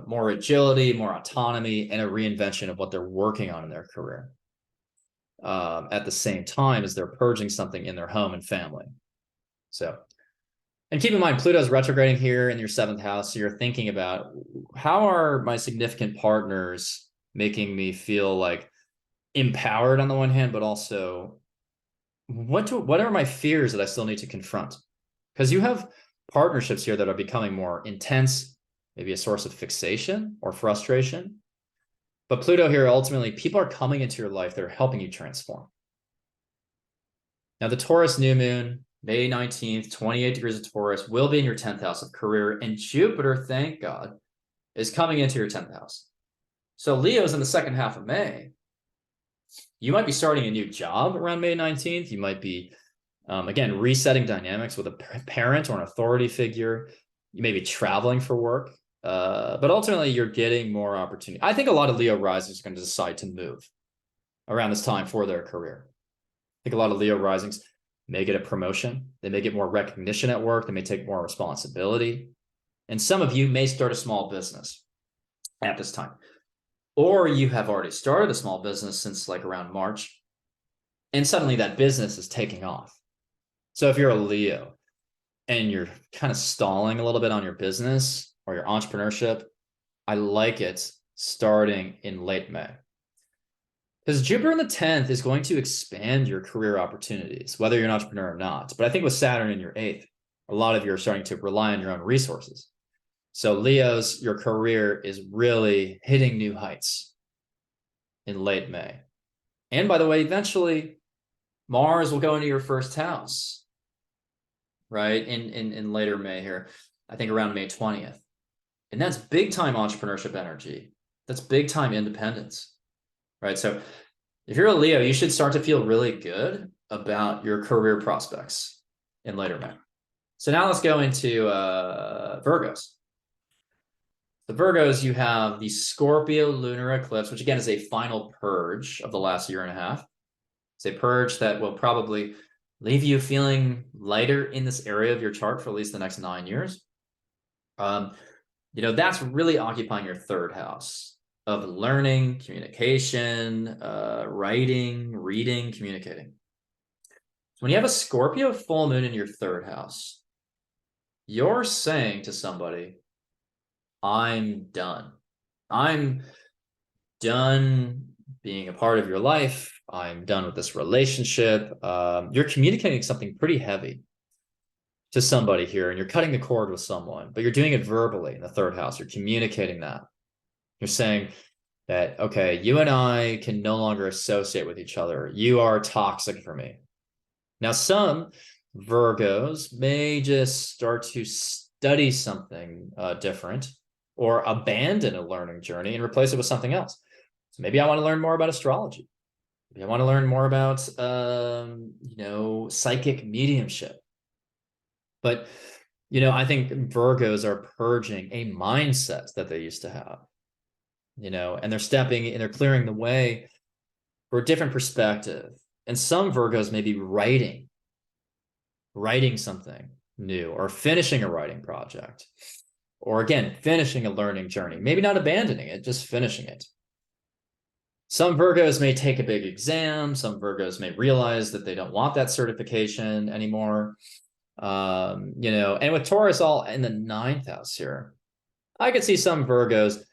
more agility, more autonomy, and a reinvention of what they're working on in their career. At the same time as they're purging something in their home and family. So, and keep in mind, Pluto's retrograding here in your 7th house. So you're thinking about, how are my significant partners making me feel like empowered on the one hand, but also what are my fears that I still need to confront? Because you have partnerships here that are becoming more intense, maybe a source of fixation or frustration. But Pluto here, ultimately, people are coming into your life that are helping you transform. Now, the Taurus new moon, May 19th, 28 degrees of Taurus, will be in your 10th house of career. And Jupiter, thank God, is coming into your 10th house. So Leo's in the second half of May. You might be starting a new job around May 19th. You might be, again, resetting dynamics with a parent or an authority figure. You may be traveling for work. But ultimately, you're getting more opportunity. I think a lot of Leo risings are going to decide to move around this time for their career. I think a lot of Leo risings may get a promotion. They may get more recognition at work. They may take more responsibility. And some of you may start a small business at this time. Or you have already started a small business since like around March, and suddenly that business is taking off. So if you're a Leo and you're kind of stalling a little bit on your business or your entrepreneurship, I like it starting in late May. Because Jupiter in the 10th is going to expand your career opportunities, whether you're an entrepreneur or not. But I think with Saturn in your 8th, a lot of you are starting to rely on your own resources. So Leos, your career is really hitting new heights in late May. And by the way, eventually Mars will go into your first house, right? In later May here, I think around May 20th. And that's big time entrepreneurship energy. That's big time independence, right? So if you're a Leo, you should start to feel really good about your career prospects in later May. So now let's go into Virgos. The Virgos, you have the Scorpio Lunar Eclipse, which again is a final purge of the last year and a half. It's a purge that will probably leave you feeling lighter in this area of your chart for at least the next 9 years. That's really occupying your third house of learning, communication, writing, reading, communicating. So when you have a Scorpio full moon in your third house, you're saying to somebody, I'm done. I'm done being a part of your life. I'm done with this relationship. You're communicating something pretty heavy to somebody here, and you're cutting the cord with someone, but you're doing it verbally in the third house. You're communicating that. You're saying that, okay, you and I can no longer associate with each other. You are toxic for me. Now, some Virgos may just start to study something different, or abandon a learning journey and replace it with something else. So maybe I want to learn more about astrology. Maybe I want to learn more about, psychic mediumship. But, I think Virgos are purging a mindset that they used to have, and they're stepping and they're clearing the way for a different perspective. And some Virgos may be writing something new, or finishing a writing project, or again, finishing a learning journey, maybe not abandoning it, just finishing it. Some Virgos may take a big exam. Some Virgos may realize that they don't want that certification anymore. And with Taurus all in the 9th house here, I could see some Virgos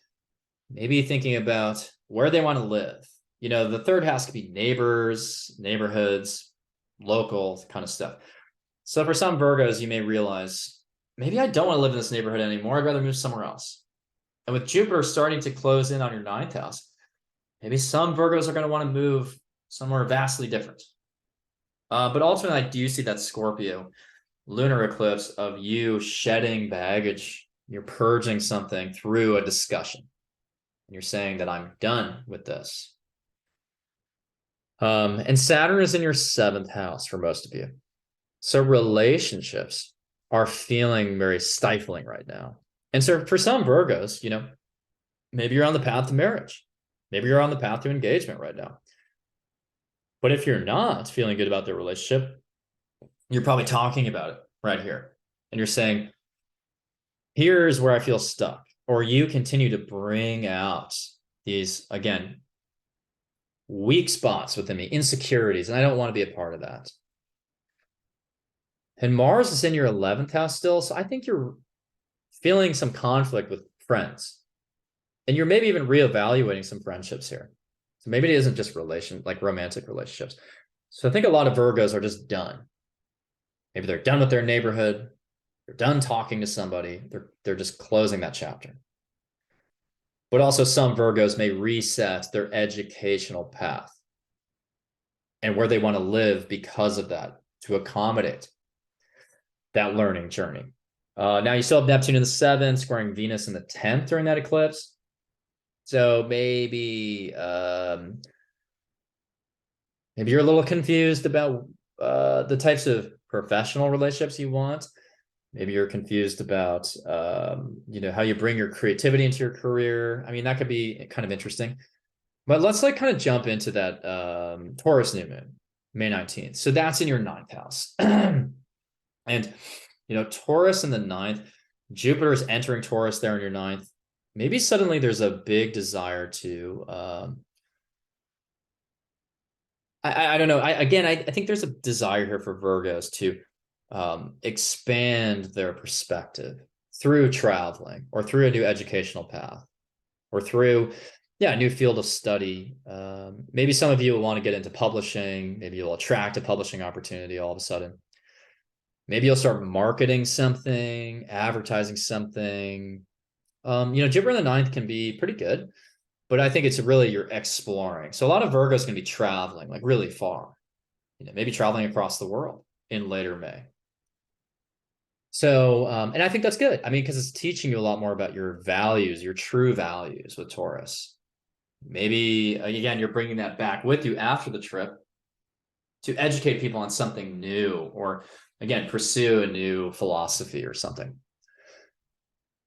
maybe thinking about where they want to live. The third house could be neighbors, neighborhoods, local kind of stuff. So for some Virgos, you may realize, maybe I don't want to live in this neighborhood anymore. I'd rather move somewhere else. And with Jupiter starting to close in on your 9th house, maybe some Virgos are going to want to move somewhere vastly different. But ultimately, I do see that Scorpio lunar eclipse of you shedding baggage. You're purging something through a discussion. And you're saying that I'm done with this. And Saturn is in your 7th house for most of you. So relationships are feeling very stifling right now. And so for some Virgos, maybe you're on the path to marriage. Maybe you're on the path to engagement right now. But if you're not feeling good about the relationship, you're probably talking about it right here. And you're saying, here's where I feel stuck. Or you continue to bring out these, again, weak spots within me, insecurities, and I don't want to be a part of that. And Mars is in your 11th house still, so I think you're feeling some conflict with friends. And you're maybe even reevaluating some friendships here. So maybe it isn't just romantic relationships. So I think a lot of Virgos are just done. Maybe they're done with their neighborhood. They're done talking to somebody. They're just closing that chapter. But also some Virgos may reset their educational path and where they want to live because of that, to accommodate that learning journey. Now you still have Neptune in the 7th, squaring Venus in the 10th during that eclipse. So maybe maybe you're a little confused about the types of professional relationships you want. Maybe you're confused about how you bring your creativity into your career. I mean, that could be kind of interesting. But let's like kind of jump into that Taurus new moon, May 19th. So that's in your 9th house. And Taurus in the 9th, Jupiter is entering Taurus there in your 9th. Maybe suddenly there's a big desire to I don't know. I think there's a desire here for Virgos to expand their perspective through traveling or through a new educational path or through a new field of study. Maybe some of you will want to get into publishing. Maybe you'll attract a publishing opportunity all of a sudden. Maybe you'll start marketing something, advertising something. Jupiter in the 9th can be pretty good, but I think it's really you're exploring. So a lot of Virgos can be traveling like really far, maybe traveling across the world in later May. So, and I think that's good. I mean, because it's teaching you a lot more about your values, your true values with Taurus. Maybe, again, you're bringing that back with you after the trip to educate people on something new, or again, pursue a new philosophy or something.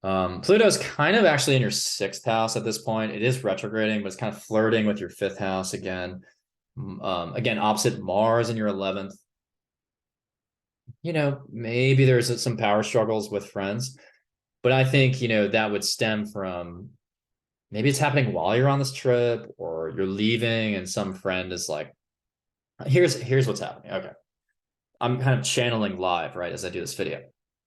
Pluto's kind of actually in your 6th house at this point. It is retrograding, but it's kind of flirting with your 5th house again. Again, opposite Mars in your 11th. Maybe there's some power struggles with friends, but I think, that would stem from maybe it's happening while you're on this trip or you're leaving and some friend is like, here's what's happening. Okay. I'm kind of channeling live, right, as I do this video.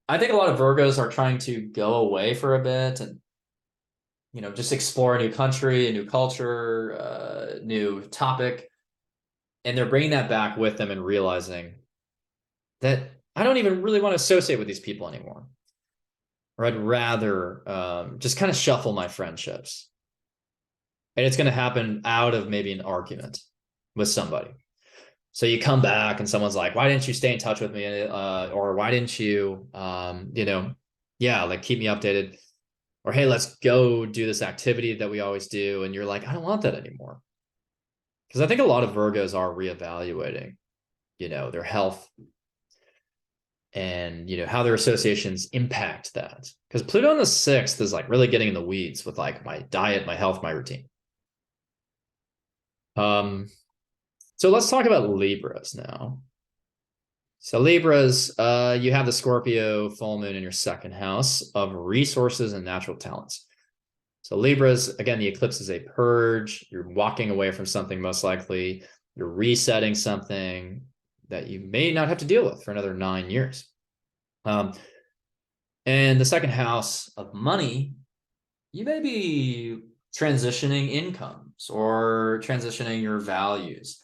I think a lot of Virgos are trying to go away for a bit and, just explore a new country, a new culture, new topic. And they're bringing that back with them and realizing that I don't even really want to associate with these people anymore. Or I'd rather just kind of shuffle my friendships. And it's going to happen out of maybe an argument with somebody. So you come back and someone's like, why didn't you stay in touch with me? Or why didn't you, like keep me updated? Or, hey, let's go do this activity that we always do. And you're like, I don't want that anymore. Because I think a lot of Virgos are reevaluating, their health and, how their associations impact that. Because Pluto in the 6th is like really getting in the weeds with like my diet, my health, my routine. So let's talk about Libras now. So Libras, you have the Scorpio full moon in your 2nd house of resources and natural talents. So Libras, again, the eclipse is a purge. You're walking away from something most likely. You're resetting something that you may not have to deal with for another 9 years. And the 2nd house of money, you may be transitioning incomes or transitioning your values,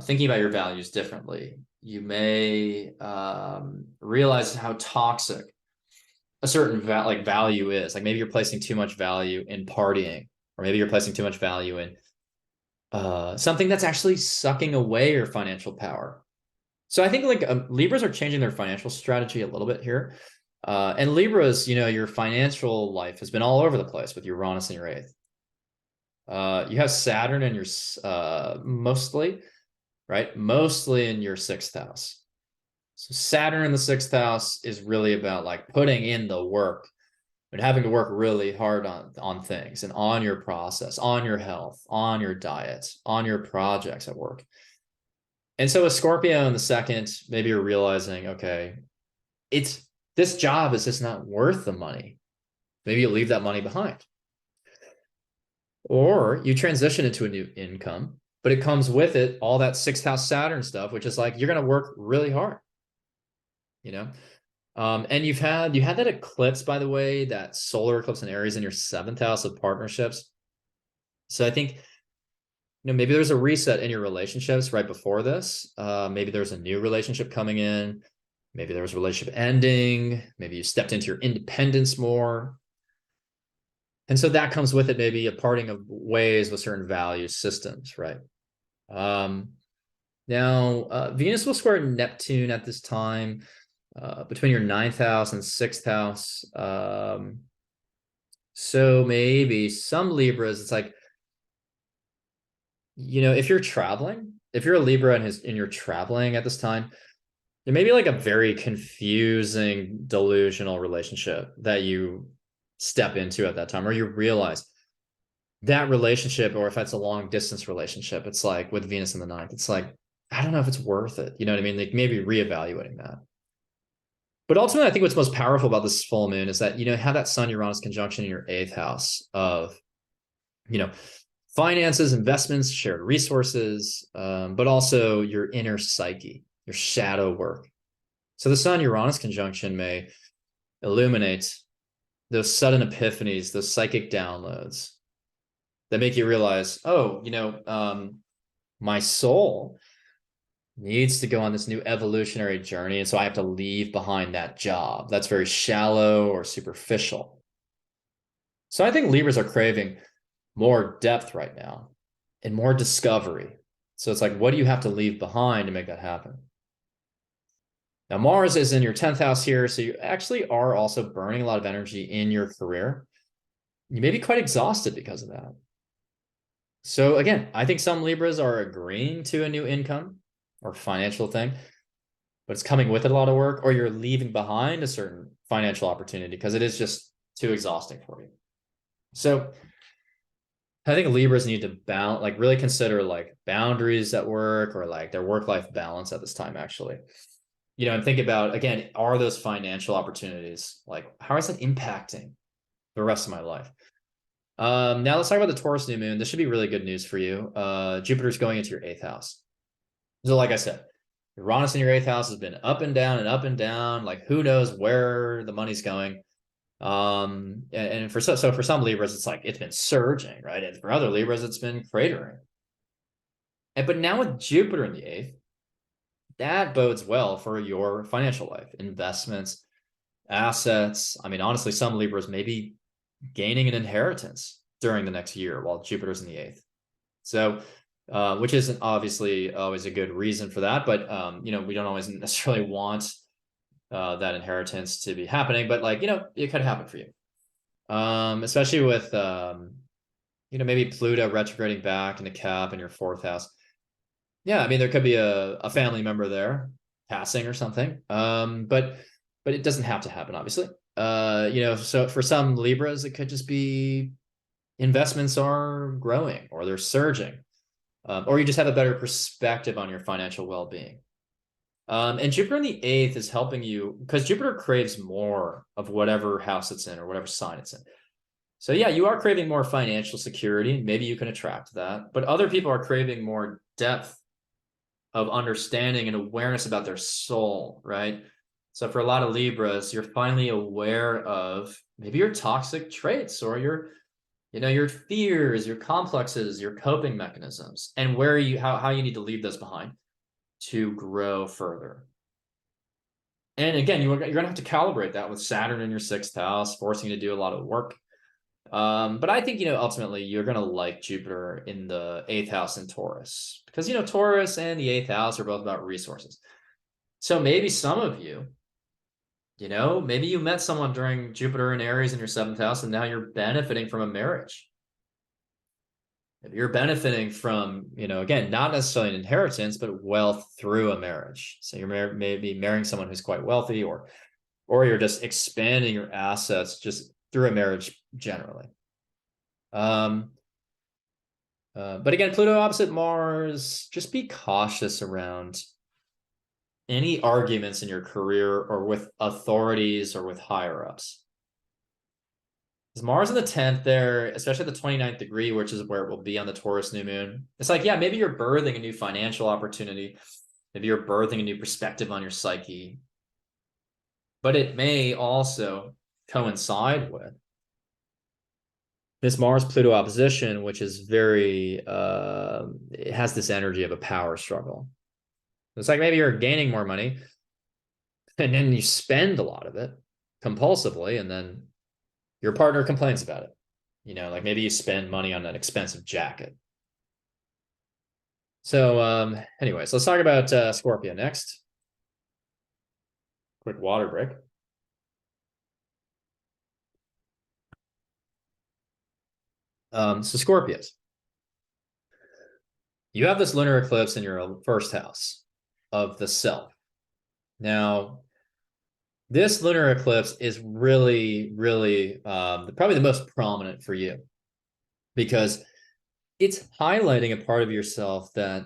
thinking about your values differently. You may realize how toxic a certain value is. Like maybe you're placing too much value in partying, or maybe you're placing too much value in something that's actually sucking away your financial power. So I think like Libras are changing their financial strategy a little bit here. And Libras, your financial life has been all over the place with Uranus in your 8th. You have Saturn in your mostly in your 6th house. So Saturn in the 6th house is really about like putting in the work and having to work really hard on things and on your process, on your health, on your diet, on your projects at work. And so a Scorpio in the 2nd, maybe you're realizing, okay, this job is just not worth the money. Maybe you leave that money behind. Or you transition into a new income, but it comes with it all that 6th house Saturn stuff, which is like you're going to work really hard. And you had that eclipse, by the way, that solar eclipse in Aries in your 7th house of partnerships. So I think maybe there's a reset in your relationships right before this. Maybe there's a new relationship coming in. Maybe there was a relationship ending. Maybe you stepped into your independence more. And so that comes with it, maybe a parting of ways with certain value systems, right? Now, Venus will square Neptune at this time, between your 9th house and 6th house. So maybe some Libras, it's like, if you're traveling, if you're a Libra and you're traveling at this time, there may be like a very confusing, delusional relationship that you step into at that time, or you realize that relationship, or if that's a long distance relationship, it's like with Venus in the 9th, it's like, I don't know if it's worth it. You know what I mean? Like maybe reevaluating that. But ultimately, I think what's most powerful about this full moon is that, have that Sun Uranus conjunction in your 8th house of, finances, investments, shared resources, but also your inner psyche, your shadow work. So the Sun Uranus conjunction may illuminate those sudden epiphanies, those psychic downloads that make you realize, oh, my soul needs to go on this new evolutionary journey. And so I have to leave behind that job that's very shallow or superficial. So I think Libras are craving more depth right now and more discovery. So it's like, what do you have to leave behind to make that happen? Now, Mars is in your 10th house here. So you actually are also burning a lot of energy in your career. You may be quite exhausted because of that. So again, I think some Libras are agreeing to a new income or financial thing, but it's coming with a lot of work, or you're leaving behind a certain financial opportunity because it is just too exhausting for you. So I think Libras need to balance, like really consider like boundaries at work, or like their work-life balance at this time, actually. And think about, again, are those financial opportunities, like how is that impacting the rest of my life? Now let's talk about the Taurus new moon. This should be really good news for you. Jupiter's going into your 8th house. So like I said, Uranus in your 8th house has been up and down and up and down. Like who knows where the money's going. And for some Libras, it's like it's been surging, right? And for other Libras, it's been cratering. But now with Jupiter in the 8th, that bodes well for your financial life, investments, assets. I mean, honestly, some Libras may be gaining an inheritance during the next year while Jupiter's in the 8th. So, which isn't obviously always a good reason for that, but we don't always necessarily want that inheritance to be happening, but like, it could happen for you. Especially with, maybe Pluto retrograding back into Cap in your 4th house. Yeah, I mean, there could be a family member there passing or something. But it doesn't have to happen, obviously. So for some Libras, it could just be investments are growing or they're surging, or you just have a better perspective on your financial well-being. And Jupiter in the 8th is helping you because Jupiter craves more of whatever house it's in or whatever sign it's in. So yeah, you are craving more financial security. Maybe you can attract that, but other people are craving more depth of understanding and awareness about their soul, right? So for a lot of Libras, you're finally aware of maybe your toxic traits or your fears, your complexes, your coping mechanisms, and how you need to leave those behind to grow further. And again, you're going to have to calibrate that with Saturn in your 6th house, forcing you to do a lot of work. But I think, ultimately you're going to like Jupiter in the 8th house in Taurus because, Taurus and the 8th house are both about resources. So maybe some of you, maybe you met someone during Jupiter and Aries in your 7th house, and now you're benefiting from a marriage. Maybe you're benefiting from, again, not necessarily an inheritance, but wealth through a marriage. So you're maybe marrying someone who's quite wealthy, or you're just expanding your assets just through a marriage generally. But again, Pluto opposite Mars, just be cautious around any arguments in your career or with authorities or with higher ups. Because Mars in the 10th there, especially at the 29th degree, which is where it will be on the Taurus new moon. It's like, yeah, maybe you're birthing a new financial opportunity. Maybe you're birthing a new perspective on your psyche. But it may also coincide with this Mars-Pluto opposition, which is very, it has this energy of a power struggle. It's like maybe you're gaining more money and then you spend a lot of it compulsively, and then your partner complains about it. You know, like maybe you spend money on an expensive jacket. So anyways, let's talk about Scorpio next. Quick water break. So Scorpios, you have this lunar eclipse in your first house of the self. Now, this lunar eclipse is really, really probably the most prominent for you because it's highlighting a part of yourself that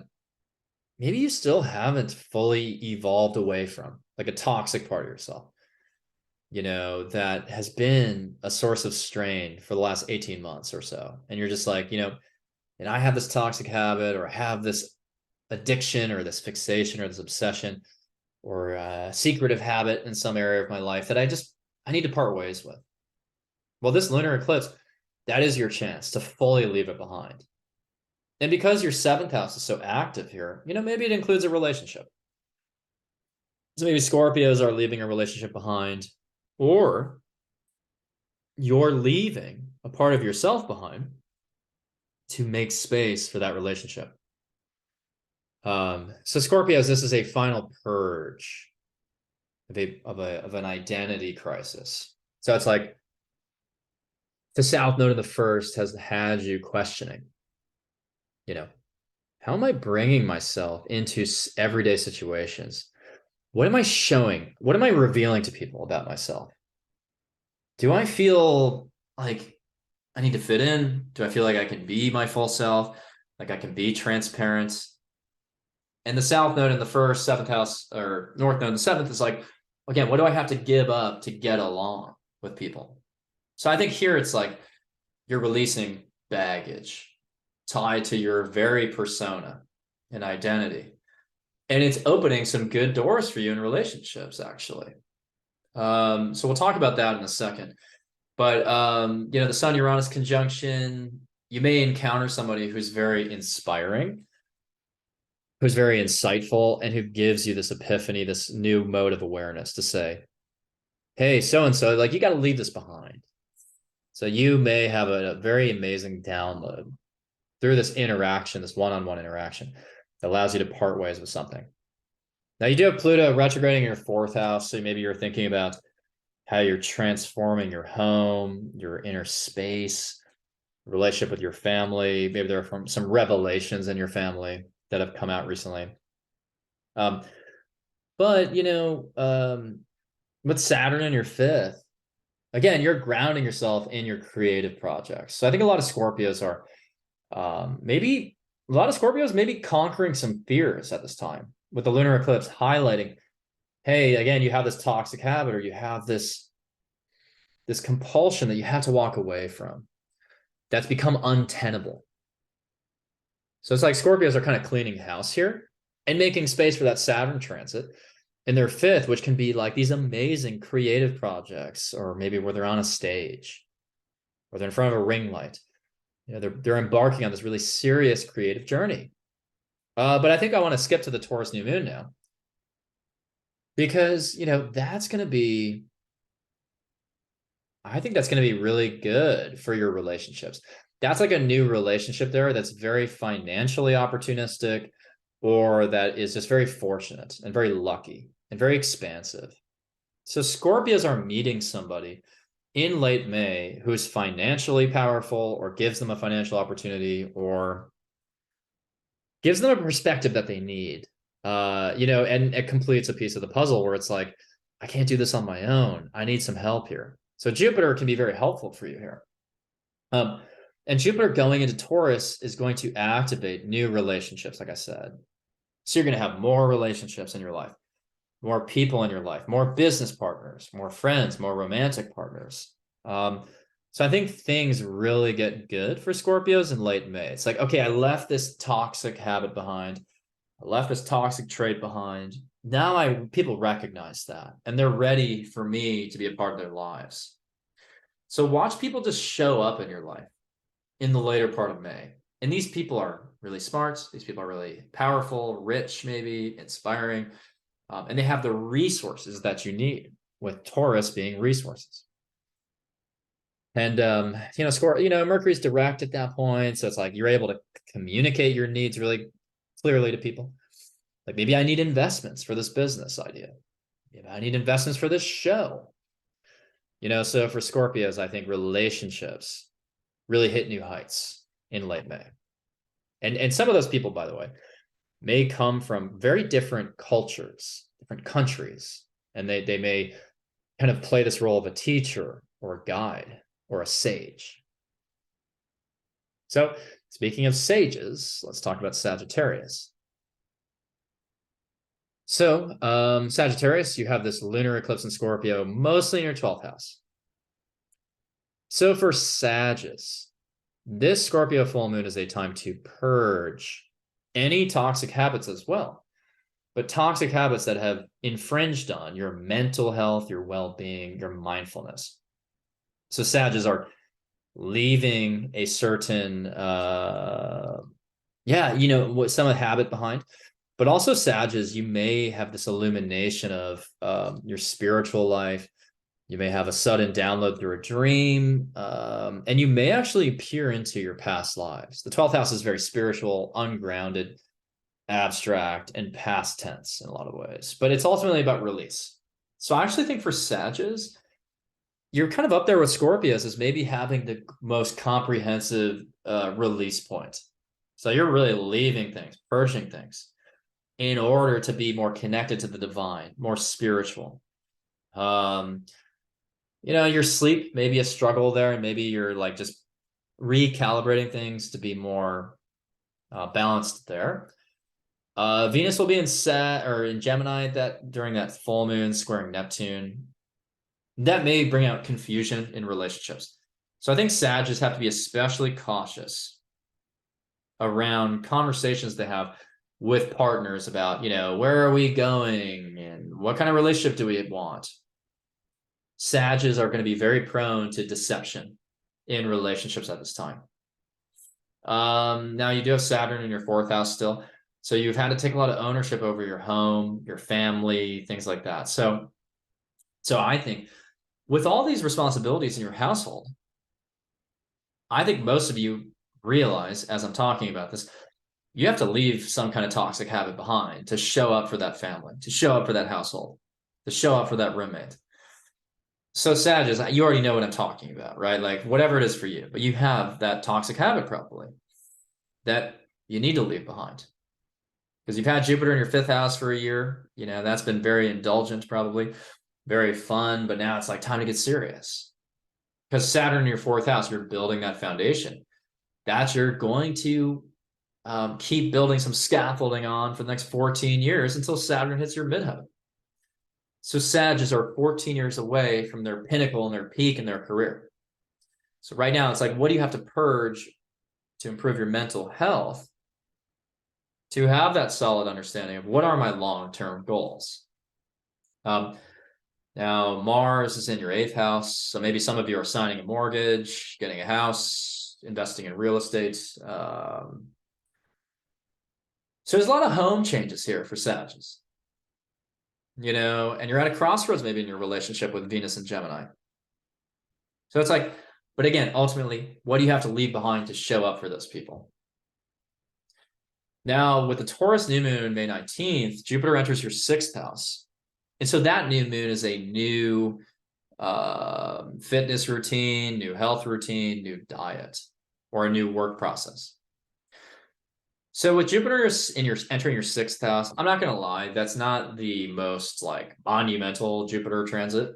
maybe you still haven't fully evolved away from, like a toxic part of yourself, you know, that has been a source of strain for the last 18 months or so. And you're just like, you know, and I have this toxic habit, or I have this addiction, or this fixation, or this obsession, or a secretive habit in some area of my life that I need to part ways with. Well, this lunar eclipse, that is your chance to fully leave it behind. And because your seventh house is so active here, you know, maybe it includes a relationship. So maybe Scorpios are leaving a relationship behind, or you're leaving a part of yourself behind to make space for that relationship. So Scorpios, this is a final purge of an identity crisis. So it's like the South Node of the first has had you questioning, you know, how am I bringing myself into everyday situations? What am I showing? What am I revealing to people about myself? Do I feel like I need to fit in? Do I feel like I can be my full self? Like I can be transparent? And the South Node in the first, seventh house, or North Node in the seventh is like, again, what do I have to give up to get along with people? So I think here it's like you're releasing baggage tied to your very persona and identity. And it's opening some good doors for you in relationships, actually. So we'll talk about that in a second. But you know, the Sun Uranus conjunction, you may encounter somebody who's very inspiring, who's very insightful, and who gives you this epiphany, this new mode of awareness to say, hey, so-and-so, like you got to leave this behind. So you may have a very amazing download through this interaction, this one-on-one interaction that allows you to part ways with something. Now you do have Pluto retrograding in your fourth house. So maybe you're thinking about how you're transforming your home, your inner space, relationship with your family. Maybe there are some revelations in your family that have come out recently. But, you know, with Saturn in your fifth, again, you're grounding yourself in your creative projects. So I think a lot of Scorpios are maybe a lot of Scorpios maybe conquering some fears at this time with the lunar eclipse highlighting, hey, again, you have this toxic habit, or you have this compulsion that you have to walk away from that's become untenable. So it's like Scorpios are kind of cleaning house here and making space for that Saturn transit in their fifth, which can be like these amazing creative projects, or maybe where they're on a stage or they're in front of a ring light. You know, they're embarking on this really serious creative journey. But I think I want to skip to the Taurus new moon now, because, you know, I think that's going to be really good for your relationships. That's like a new relationship there that's very financially opportunistic, or that is just very fortunate and very lucky and very expansive. So Scorpios are meeting somebody in late May who is financially powerful, or gives them a financial opportunity, or gives them a perspective that they need. You know, and it completes a piece of the puzzle where it's like, I can't do this on my own. I need some help here. So Jupiter can be very helpful for you here. And Jupiter going into Taurus is going to activate new relationships, like I said. So you're going to have more relationships in your life, more people in your life, more business partners, more friends, more romantic partners. So I think things really get good for Scorpios in late May. It's like, okay, I left this toxic habit behind. I left this toxic trait behind. Now people recognize that, and they're ready for me to be a part of their lives. So watch people just show up in your life in the later part of May. And these people are really smart. These people are really powerful, rich, maybe inspiring. And they have the resources that you need, with Taurus being resources. And Mercury's direct at that point, so it's like you're able to communicate your needs really clearly to people. Like, maybe I need investments for this business idea. Maybe I need investments for this show. So for Scorpios, I think relationships really hit new heights in late May. And some of those people, by the way, may come from very different cultures, different countries, and they may kind of play this role of a teacher or a guide or a sage. So, speaking of sages, let's talk about Sagittarius. So, Sagittarius, you have this lunar eclipse in Scorpio, mostly in your 12th house. So for Sagittarius, this Scorpio full moon is a time to purge any toxic habits as well, but toxic habits that have infringed on your mental health, your well-being, your mindfulness. So Sagittarius are leaving a certain, some of the habit behind. But also Sagittarius, you may have this illumination of your spiritual life. You may have a sudden download through a dream, and you may actually peer into your past lives. The 12th house is very spiritual, ungrounded, abstract, and past tense in a lot of ways. But it's ultimately about release. So I actually think for Sagittarius, you're kind of up there with Scorpios as maybe having the most comprehensive release point. So you're really leaving things, purging things, in order to be more connected to the divine, more spiritual. Your sleep may be a struggle there, and maybe you're like just recalibrating things to be more balanced there. Venus will be in Gemini during that full moon, squaring Neptune. That may bring out confusion in relationships. So I think Sagittarius have to be especially cautious around conversations they have with partners about, where are we going and what kind of relationship do we want? Sagittarius are going to be very prone to deception in relationships at this time. Now you do have Saturn in your 4th house still. So you've had to take a lot of ownership over your home, your family, things like that. So I think with all these responsibilities in your household, I think most of you realize, as I'm talking about this, you have to leave some kind of toxic habit behind to show up for that family, to show up for that household, to show up for that roommate. So Sagittarius, you already know what I'm talking about, right? Like whatever it is for you, but you have that toxic habit probably that you need to leave behind. Because you've had Jupiter in your 5th house for a year, that's been very indulgent, probably very fun, but now it's like time to get serious. Because Saturn in your 4th house, you're building that foundation that you're going to keep building some scaffolding on for the next 14 years until Saturn hits your midheaven. So Sagittarius are 14 years away from their pinnacle and their peak in their career. So right now, it's like, what do you have to purge to improve your mental health to have that solid understanding of what are my long-term goals? Now, Mars is in your 8th house. So maybe some of you are signing a mortgage, getting a house, investing in real estate. So there's a lot of home changes here for Sagittarius. And you're at a crossroads maybe in your relationship with Venus and Gemini. So it's like, but again, ultimately, what do you have to leave behind to show up for those people? Now, with the Taurus new moon, May 19th, Jupiter enters your 6th house. And so that new moon is a new fitness routine, new health routine, new diet, or a new work process. So with Jupiter entering your 6th house, I'm not going to lie, that's not the most like monumental Jupiter transit,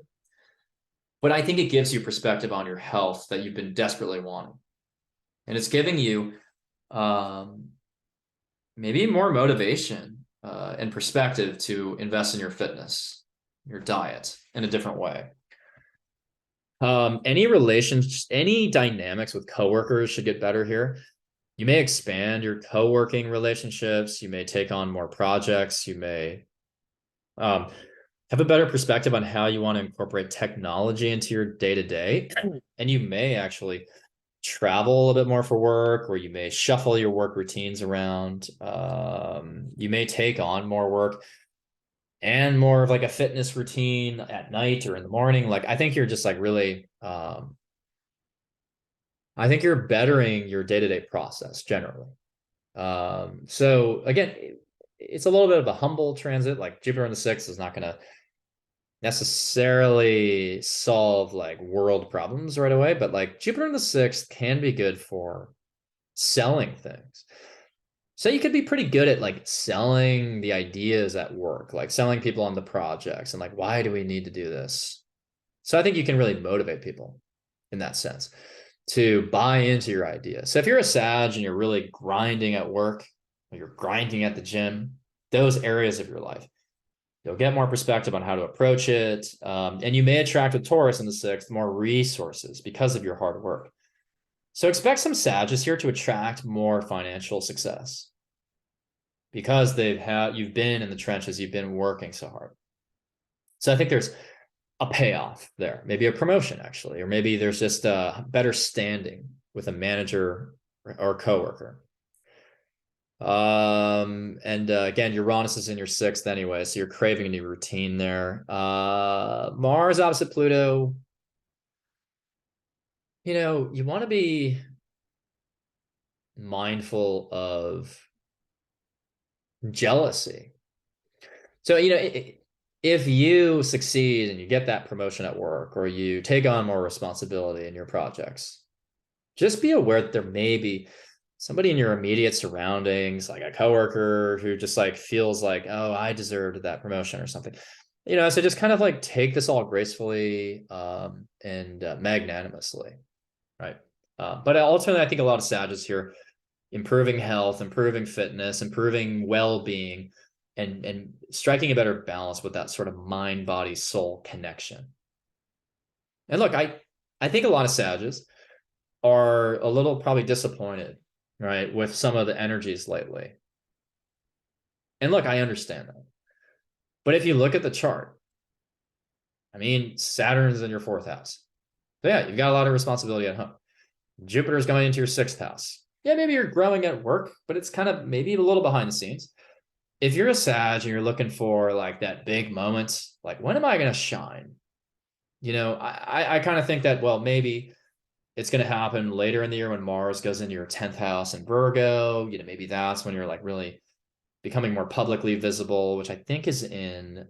but I think it gives you perspective on your health that you've been desperately wanting. And it's giving you maybe more motivation and perspective to invest in your fitness, your diet in a different way. Any dynamics with coworkers should get better here. You may expand your co-working relationships. You may take on more projects. You may have a better perspective on how you want to incorporate technology into your day-to-day. And you may actually travel a bit more for work, or you may shuffle your work routines around. You may take on more work and more of like a fitness routine at night or in the morning. Like, I think you're just like really I think you're bettering your day-to-day process generally. So again, it's a little bit of a humble transit. Like Jupiter in the sixth is not going to necessarily solve like world problems right away, but like Jupiter in the sixth can be good for selling things. So you could be pretty good at like selling the ideas at work, like selling people on the projects and like, why do we need to do this? So I think you can really motivate people in that sense to buy into your idea. So if you're a Sag and you're really grinding at work, or you're grinding at the gym, those areas of your life, you'll get more perspective on how to approach it. And you may attract with Taurus in the sixth more resources because of your hard work. So expect some Sagittarius here to attract more financial success because you've been in the trenches, you've been working so hard. So I think there's a payoff there, maybe a promotion actually, or maybe there's just a better standing with a manager or coworker. Again, Uranus is in your sixth anyway, so you're craving a new routine there. Mars opposite Pluto, you want to be mindful of jealousy. So, if you succeed and you get that promotion at work, or you take on more responsibility in your projects, just be aware that there may be somebody in your immediate surroundings, like a coworker who just like feels like, oh, I deserved that promotion or something. So just kind of like take this all gracefully and magnanimously, right? But ultimately, I think a lot of Sagittarius here, improving health, improving fitness, improving well-being, and striking a better balance with that sort of mind, body, soul connection. And look, I think a lot of Sagittarius are a little probably disappointed, right, with some of the energies lately. And look, I understand that. But if you look at the chart, I mean, Saturn's in your fourth house. So yeah, you've got a lot of responsibility at home. Jupiter's going into your sixth house. Yeah, maybe you're growing at work, but it's kind of maybe a little behind the scenes. If you're a Sag and you're looking for like that big moment, like when am I going to shine? I kind of think that, well, maybe it's going to happen later in the year when Mars goes into your 10th house in Virgo. Maybe that's when you're like really becoming more publicly visible, which I think is in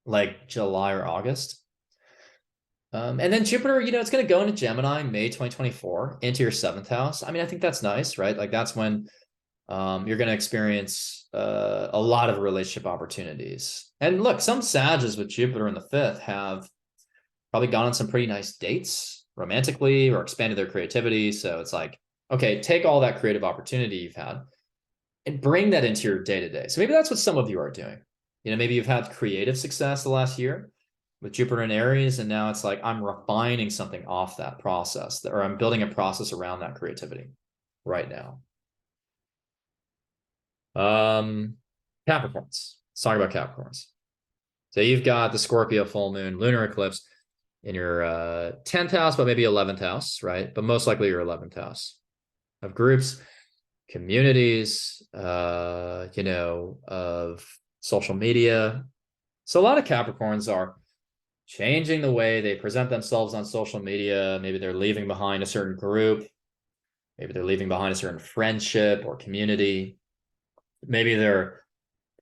like July or August. And then Jupiter, it's going to go into Gemini May 2024 into your 7th house. I mean, I think that's nice, right? Like that's when you're going to experience a lot of relationship opportunities. And look, some Sages with Jupiter in the 5th have probably gone on some pretty nice dates romantically or expanded their creativity. So it's like, okay, take all that creative opportunity you've had and bring that into your day-to-day. So maybe that's what some of you are doing. Maybe you've had creative success the last year with Jupiter in Aries, and now it's like, I'm refining something off that process, or I'm building a process around that creativity right now. Capricorns. Let's talk about Capricorns. So you've got the Scorpio full moon lunar eclipse in your 10th house, but maybe 11th house, right? But most likely your 11th house of groups, communities, of social media. So a lot of Capricorns are changing the way they present themselves on social media. Maybe they're leaving behind a certain group. Maybe they're leaving behind a certain friendship or community. Maybe they're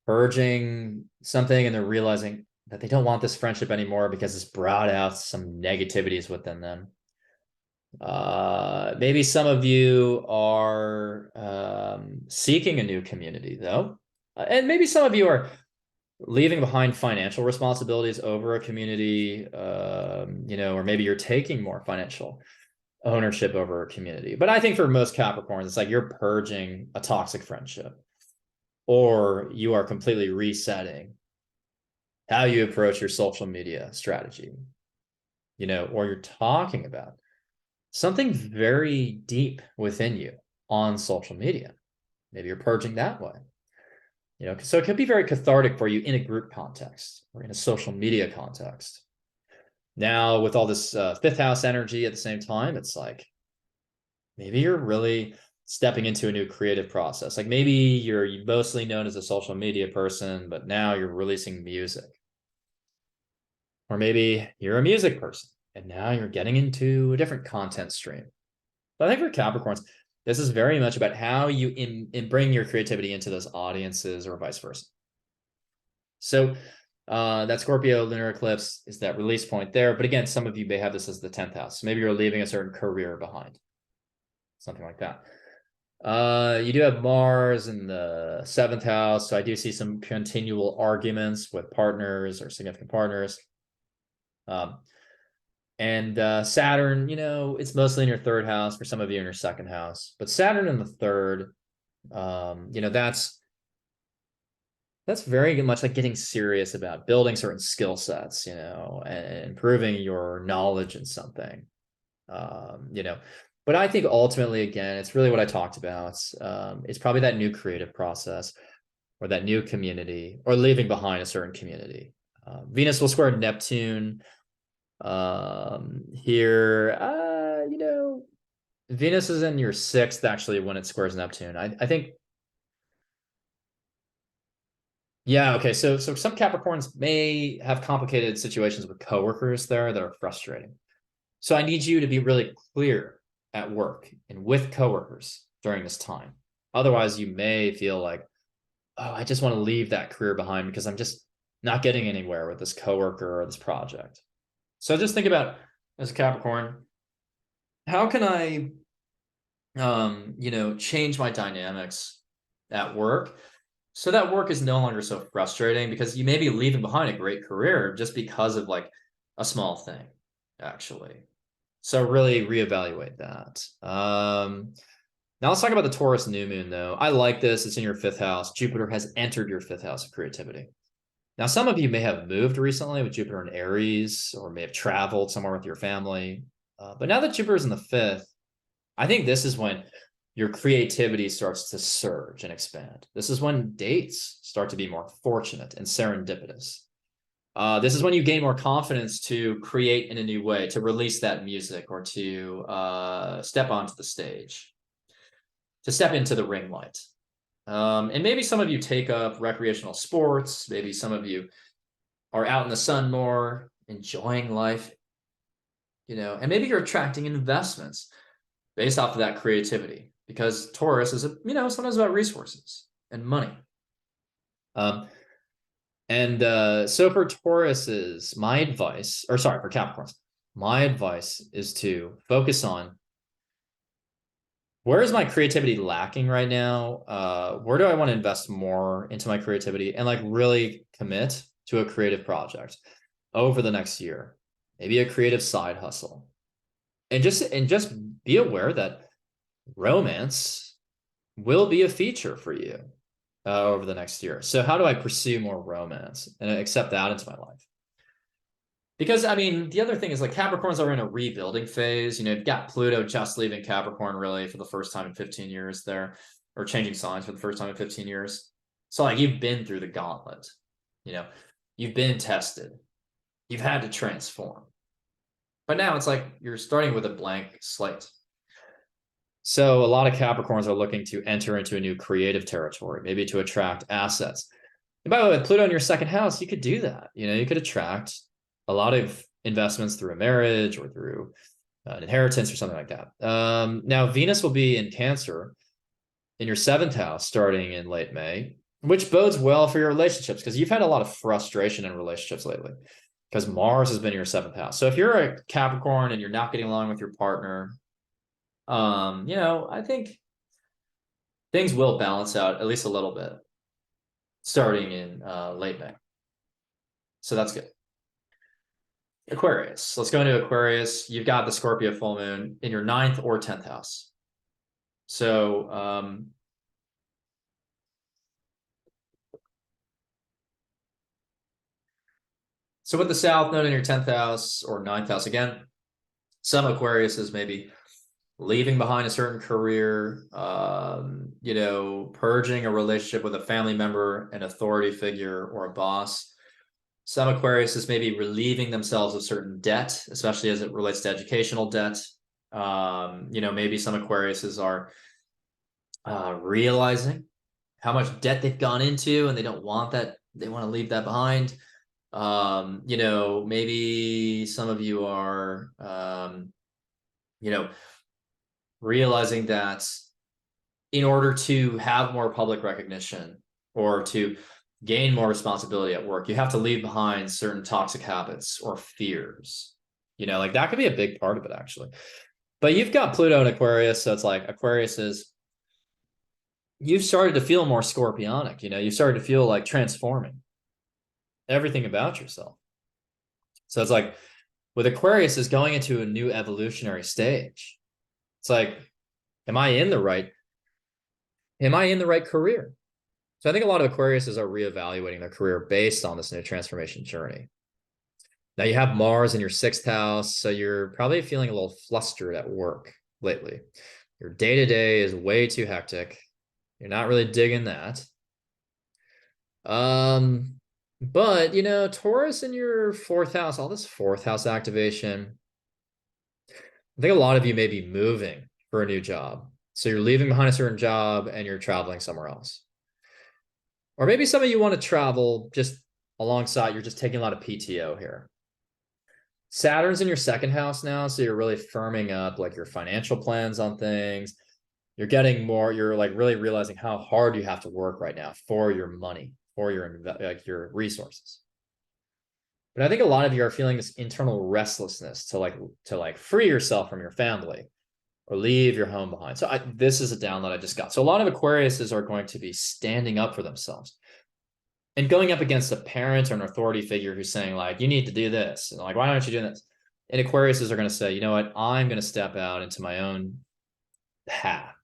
purging something and they're realizing that they don't want this friendship anymore because it's brought out some negativities within them. Maybe some of you are seeking a new community, though. And maybe some of you are leaving behind financial responsibilities over a community, or maybe you're taking more financial ownership over a community. But I think for most Capricorns, it's like you're purging a toxic friendship, or you are completely resetting how you approach your social media strategy, or you're talking about something very deep within you on social media. Maybe you're purging that way. So it could be very cathartic for you in a group context or in a social media context. Now, with all this 5th house energy at the same time, it's like maybe you're really stepping into a new creative process. Like maybe you're mostly known as a social media person, but now you're releasing music. Or maybe you're a music person And now you're getting into a different content stream. But I think for Capricorns, this is very much about how you bring your creativity into those audiences or vice versa. So that Scorpio lunar eclipse is that release point there. But again, some of you may have this as the 10th house. So maybe you're leaving a certain career behind, something like that. You do have Mars in the 7th house. So I do see some continual arguments with partners or significant partners. And Saturn, you know, it's mostly in your 3rd house, for some of you in your 2nd house, but Saturn in the 3rd, you know, that's very much like getting serious about building certain skill sets, you know, and improving your knowledge in something, you know. But I think ultimately, again, it's really what I talked about. It's probably that new creative process or that new community or leaving behind a certain community. Venus will square Neptune here. You know, Venus is in your 6th actually when it squares Neptune. I think, yeah, okay. So some Capricorns may have complicated situations with coworkers there that are frustrating. So I need you to be really clear at work and with coworkers during this time. Otherwise, you may feel like, oh, I just want to leave that career behind because I'm just not getting anywhere with this coworker or this project. So just think about, as a Capricorn, how can I, you know, change my dynamics at work so that work is no longer so frustrating, because you may be leaving behind a great career just because of like a small thing, actually. So really reevaluate that. Now let's talk about the Taurus new moon, though. I like this. It's in your 5th house. Jupiter has entered your 5th house of creativity. Now, some of you may have moved recently with Jupiter in Aries, or may have traveled somewhere with your family. But now that Jupiter is in the 5th, I think this is when your creativity starts to surge and expand. This is when dates start to be more fortunate and serendipitous. This is when you gain more confidence to create in a new way, to release that music, or to step onto the stage, to step into the ring light. And maybe some of you take up recreational sports. Maybe some of you are out in the sun more, enjoying life, you know, and maybe you're attracting investments based off of that creativity, because Taurus is, you know, sometimes about resources and money. So for Tauruses, my advice, or sorry, for Capricorns, my advice is to focus on, where is my creativity lacking right now? Where do I want to invest more into my creativity and like really commit to a creative project over the next year? Maybe a creative side hustle. And just be aware that romance will be a feature for you over the next year. So how do I pursue more romance and accept that into my life? Because, I mean, the other thing is like Capricorns are in a rebuilding phase. You know, you've got Pluto just leaving Capricorn really for the first time in 15 years there, or changing signs for the first time in 15 years. So like you've been through the gauntlet, you know, you've been tested, you've had to transform. But now it's like you're starting with a blank slate. So a lot of Capricorns are looking to enter into a new creative territory, maybe to attract assets. And by the way, with Pluto in your 2nd house, you could do that. You know, you could attract a lot of investments through a marriage or through an inheritance or something like that. Now, Venus will be in Cancer in your 7th house starting in late May, which bodes well for your relationships, because you've had a lot of frustration in relationships lately, because Mars has been in your 7th house. So if you're a Capricorn and you're not getting along with your partner, you know, I think things will balance out at least a little bit starting in late May. So that's good. Aquarius. Let's go into Aquarius. You've got the Scorpio full moon in your 9th or 10th house. So so with the South node in your 10th house or 9th house, again, some Aquariuses maybe leaving behind a certain career, you know, purging a relationship with a family member, an authority figure, or a boss. Some Aquariuses may be relieving themselves of certain debt, especially as it relates to educational debt. You know, maybe some Aquariuses are realizing how much debt they've gone into and they don't want that. They want to leave that behind. You know, maybe some of you are, you know, realizing that in order to have more public recognition or to gain more responsibility at work, you have to leave behind certain toxic habits or fears. You know, like that could be a big part of it, actually. But you've got Pluto and Aquarius, so it's like Aquarius is, you've started to feel more scorpionic, you know, you've started to feel like transforming everything about yourself. So it's like with Aquarius is going into a new evolutionary stage. It's like, am I in the right career? So I think a lot of Aquariuses are reevaluating their career based on this new transformation journey. Now you have Mars in your 6th house, so you're probably feeling a little flustered at work lately. Your day-to-day is way too hectic. You're not really digging that. But you know, Taurus in your 4th house, all this 4th house activation. I think a lot of you may be moving for a new job. So you're leaving behind a certain job and you're traveling somewhere else. Or maybe some of you want to travel just alongside, you're just taking a lot of PTO here. Saturn's in your 2nd house now, so you're really firming up like your financial plans on things. You're getting more, you're like really realizing how hard you have to work right now for your money, for your resources. But I think a lot of you are feeling this internal restlessness to like free yourself from your family or leave your home behind. So this is a download I just got. So a lot of Aquariuses are going to be standing up for themselves and going up against a parent or an authority figure who's saying like, you need to do this. And like, why aren't you doing this? And Aquariuses are going to say, you know what? I'm going to step out into my own path.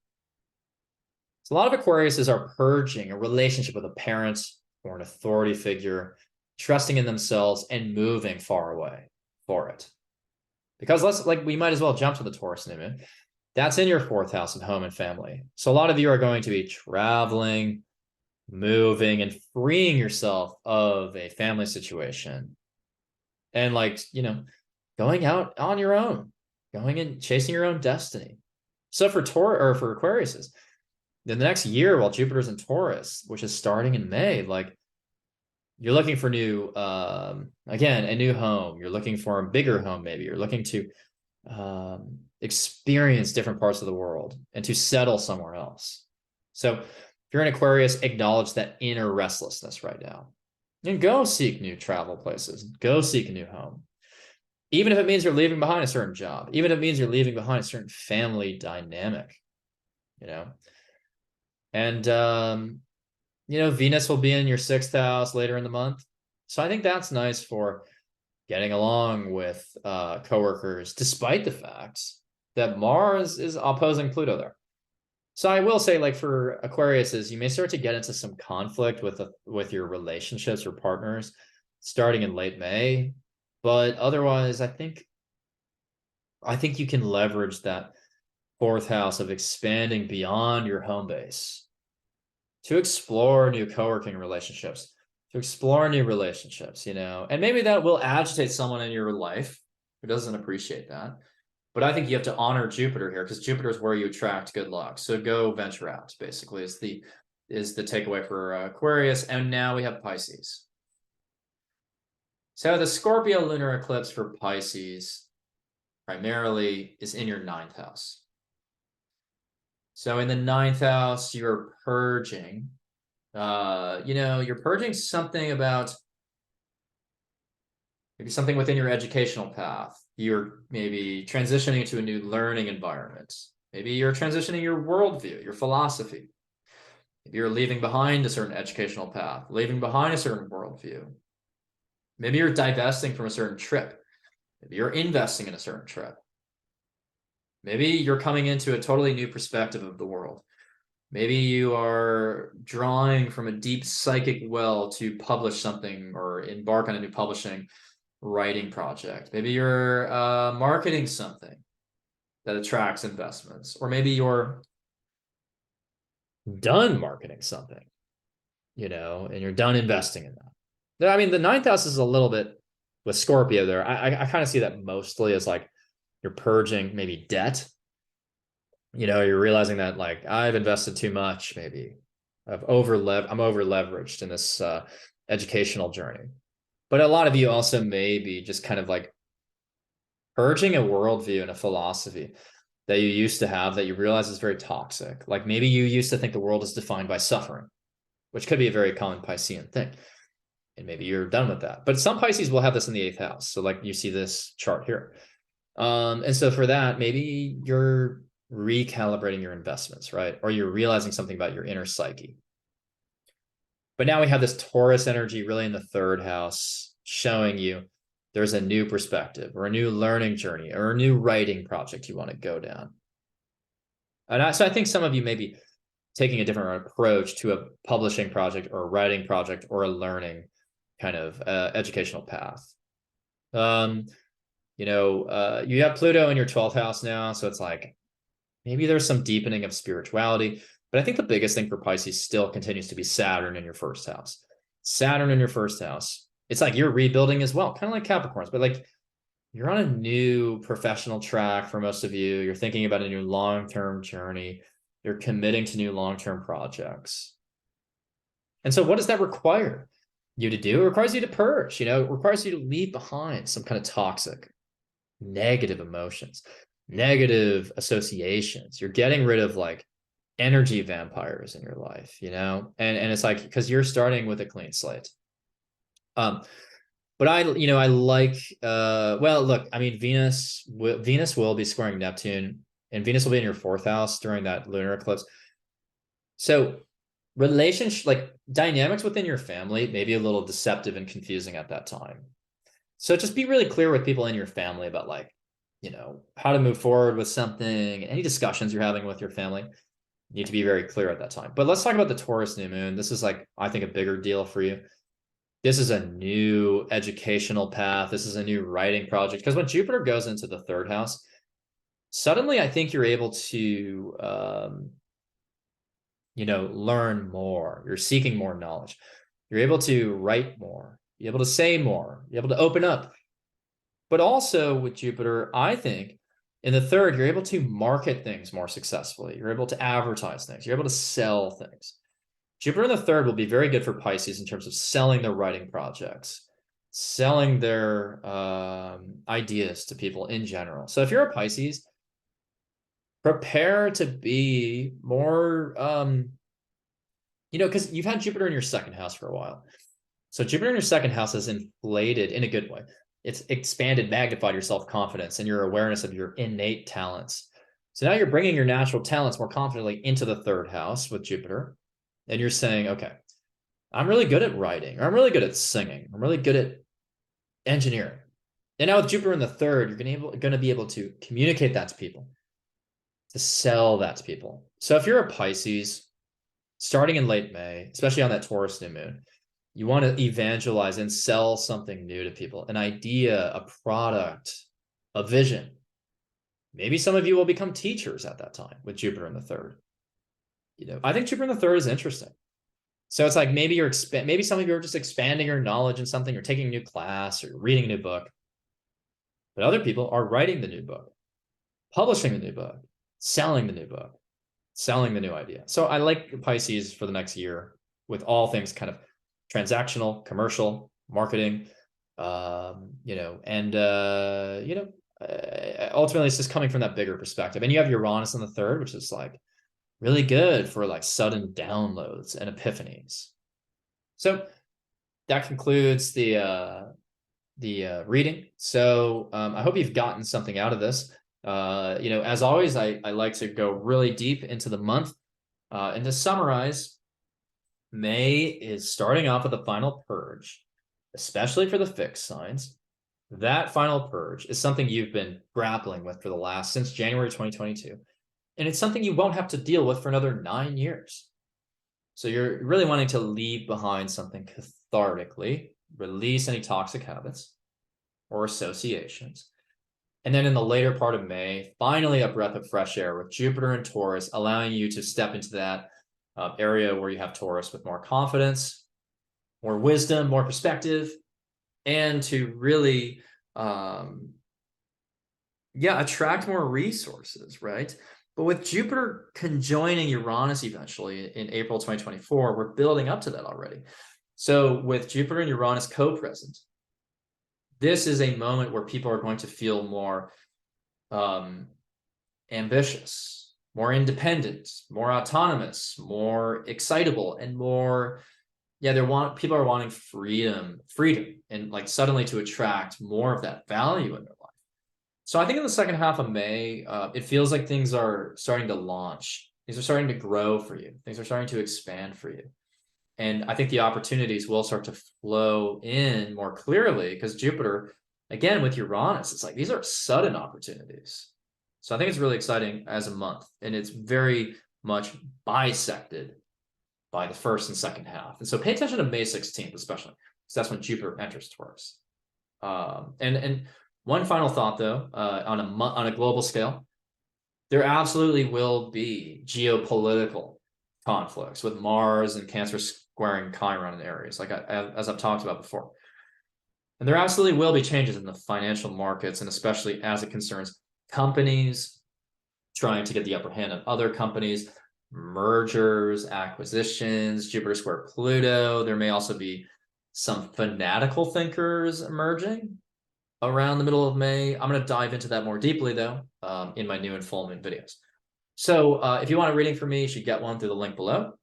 So a lot of Aquariuses are purging a relationship with a parent or an authority figure, trusting in themselves and moving far away for it. Because we might as well jump to the Taurus new moon. That's in your 4th house of home and family. So a lot of you are going to be traveling, moving, and freeing yourself of a family situation. And like, you know, going out on your own, going and chasing your own destiny. So for Aquariuses, the next year while Jupiter's in Taurus, which is starting in May, like you're looking for again, a new home. You're looking for a bigger home, maybe. You're looking to experience different parts of the world and to settle somewhere else. So if you're an Aquarius, acknowledge that inner restlessness right now and go seek new travel places. Go seek a new home. Even if it means you're leaving behind a certain job, even if it means you're leaving behind a certain family dynamic, you know. And you know, Venus will be in your 6th house later in the month. So I think that's nice for getting along with coworkers, despite the fact that Mars is opposing Pluto there. So I will say, like for Aquariuses, you may start to get into some conflict with your relationships or partners starting in late May. But otherwise, I think you can leverage that 4th house of expanding beyond your home base to explore new co-working relationships, to explore new relationships, you know, and maybe that will agitate someone in your life who doesn't appreciate that. But I think you have to honor Jupiter here because Jupiter is where you attract good luck. So go venture out, basically, is the takeaway for Aquarius. And now we have Pisces. So the Scorpio lunar eclipse for Pisces primarily is in your 9th house. So in the 9th house, you're purging. You know, you're purging something about maybe something within your educational path. You're maybe transitioning to a new learning environment. Maybe you're transitioning your worldview, your philosophy. Maybe you're leaving behind a certain educational path, leaving behind a certain worldview. Maybe you're divesting from a certain trip. Maybe you're investing in a certain trip. Maybe you're coming into a totally new perspective of the world. Maybe you are drawing from a deep psychic well to publish something or embark on a new publishing writing project. Maybe you're marketing something that attracts investments, or maybe you're done marketing something, you know, and you're done investing in that. I mean, the 9th house is a little bit with Scorpio there. I kind of see that mostly as like you're purging maybe debt. You know, you're realizing that like I've invested too much, maybe I'm over leveraged in this educational journey. But a lot of you also may be just kind of like purging a worldview and a philosophy that you used to have that you realize is very toxic. Like maybe you used to think the world is defined by suffering, which could be a very common Piscean thing. And maybe you're done with that. But some Pisces will have this in the 8th house. So like you see this chart here. And so for that, maybe you're recalibrating your investments, right? Or you're realizing something about your inner psyche. But now we have this Taurus energy really in the 3rd house showing you there's a new perspective or a new learning journey or a new writing project you want to go down. And so I think some of you may be taking a different approach to a publishing project or a writing project or a learning kind of educational path. You have Pluto in your 12th house now. So it's like, maybe there's some deepening of spirituality. But I think the biggest thing for Pisces still continues to be Saturn in your 1st house. Saturn in your 1st house. It's like you're rebuilding as well, kind of like Capricorns, but like you're on a new professional track for most of you. You're thinking about a new long-term journey. You're committing to new long-term projects. And so what does that require you to do? It requires you to purge, it requires you to leave behind some kind of toxic, negative emotions, negative associations. You're getting rid of like energy vampires in your life, and it's like, because you're starting with a clean slate. But I like, well, look, I mean, Venus will be squaring Neptune, and Venus will be in your 4th house during that lunar eclipse. So relationship, like dynamics within your family may be a little deceptive and confusing at that time. So just be really clear with people in your family about like, how to move forward with something, any discussions you're having with your family. You need to be very clear at that time. But let's talk about the Taurus new moon. This is like, I think, a bigger deal for you. This is a new educational path. This is a new writing project. Because when Jupiter goes into the 3rd house, suddenly I think you're able to, learn more. You're seeking more knowledge. You're able to write more. You're able to say more. You're able to open up. But also with Jupiter, I think in the 3rd, you're able to market things more successfully. You're able to advertise things. You're able to sell things. Jupiter in the 3rd will be very good for Pisces in terms of selling their writing projects, selling their ideas to people in general. So if you're a Pisces, prepare to be more, because you've had Jupiter in your 2nd house for a while. So Jupiter in your 2nd house has inflated in a good way. It's expanded, magnified your self-confidence and your awareness of your innate talents. So now you're bringing your natural talents more confidently into the 3rd house with Jupiter. And you're saying, okay, I'm really good at writing, or I'm really good at singing. I'm really good at engineering. And now with Jupiter in the 3rd, you're going to be able to communicate that to people, to sell that to people. So if you're a Pisces, starting in late May, especially on that Taurus new moon, you want to evangelize and sell something new to people, an idea, a product, a vision. Maybe some of you will become teachers at that time with Jupiter in the 3rd. I think Jupiter in the 3rd is interesting. So it's like maybe maybe some of you are just expanding your knowledge in something, you're taking a new class, or you're reading a new book. But other people are writing the new book, publishing the new book, selling the new book, selling the new idea. So I like Pisces for the next year with all things kind of transactional, commercial, marketing, ultimately it's just coming from that bigger perspective. And you have Uranus in the 3rd, which is like really good for like sudden downloads and epiphanies. So that concludes the reading. So I hope you've gotten something out of this. As always, I like to go really deep into the month. And to summarize, May is starting off with a final purge, especially for the fixed signs. That final purge is something you've been grappling with since January 2022. And it's something you won't have to deal with for another 9 years. So you're really wanting to leave behind something cathartically, release any toxic habits or associations. And then in the later part of May, finally a breath of fresh air with Jupiter and Taurus, allowing you to step into that area where you have Taurus with more confidence, more wisdom, more perspective, and to really, attract more resources, right? But with Jupiter conjoining Uranus eventually in April 2024, we're building up to that already. So with Jupiter and Uranus co-present, this is a moment where people are going to feel more ambitious, more independent, more autonomous, more excitable, and more, yeah, people are wanting freedom, and like suddenly to attract more of that value in their life. So I think in the second half of May, it feels like things are starting to launch. Things are starting to grow for you. Things are starting to expand for you. And I think the opportunities will start to flow in more clearly because Jupiter, again, with Uranus, it's like these are sudden opportunities. So I think it's really exciting as a month, and it's very much bisected by the first and second half. And so pay attention to May 16th, especially, because that's when Jupiter enters Taurus. And one final thought, though, on a global scale, there absolutely will be geopolitical conflicts with Mars and Cancer squaring Chiron in Aries, like as I've talked about before. And there absolutely will be changes in the financial markets, and especially as it concerns companies trying to get the upper hand on other companies, mergers, acquisitions, Jupiter square Pluto. There may also be some fanatical thinkers emerging around the middle of May. I'm going to dive into that more deeply, though, in my new enfoldment videos. So if you want a reading from me, you should get one through the link below.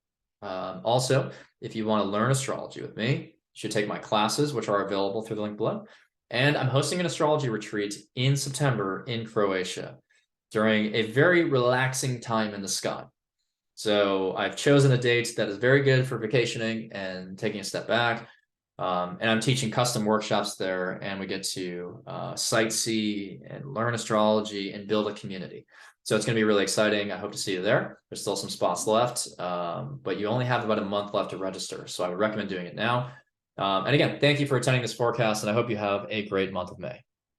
Also, if you want to learn astrology with me, you should take my classes, which are available through the link below. And I'm hosting an astrology retreat in September in Croatia during a very relaxing time in the sky. So I've chosen a date that is very good for vacationing and taking a step back. And I'm teaching custom workshops there, and we get to sightsee and learn astrology and build a community. So it's going to be really exciting. I hope to see you there. There's still some spots left, but you only have about a month left to register. So I would recommend doing it now. And again, thank you for attending this forecast, and I hope you have a great month of May.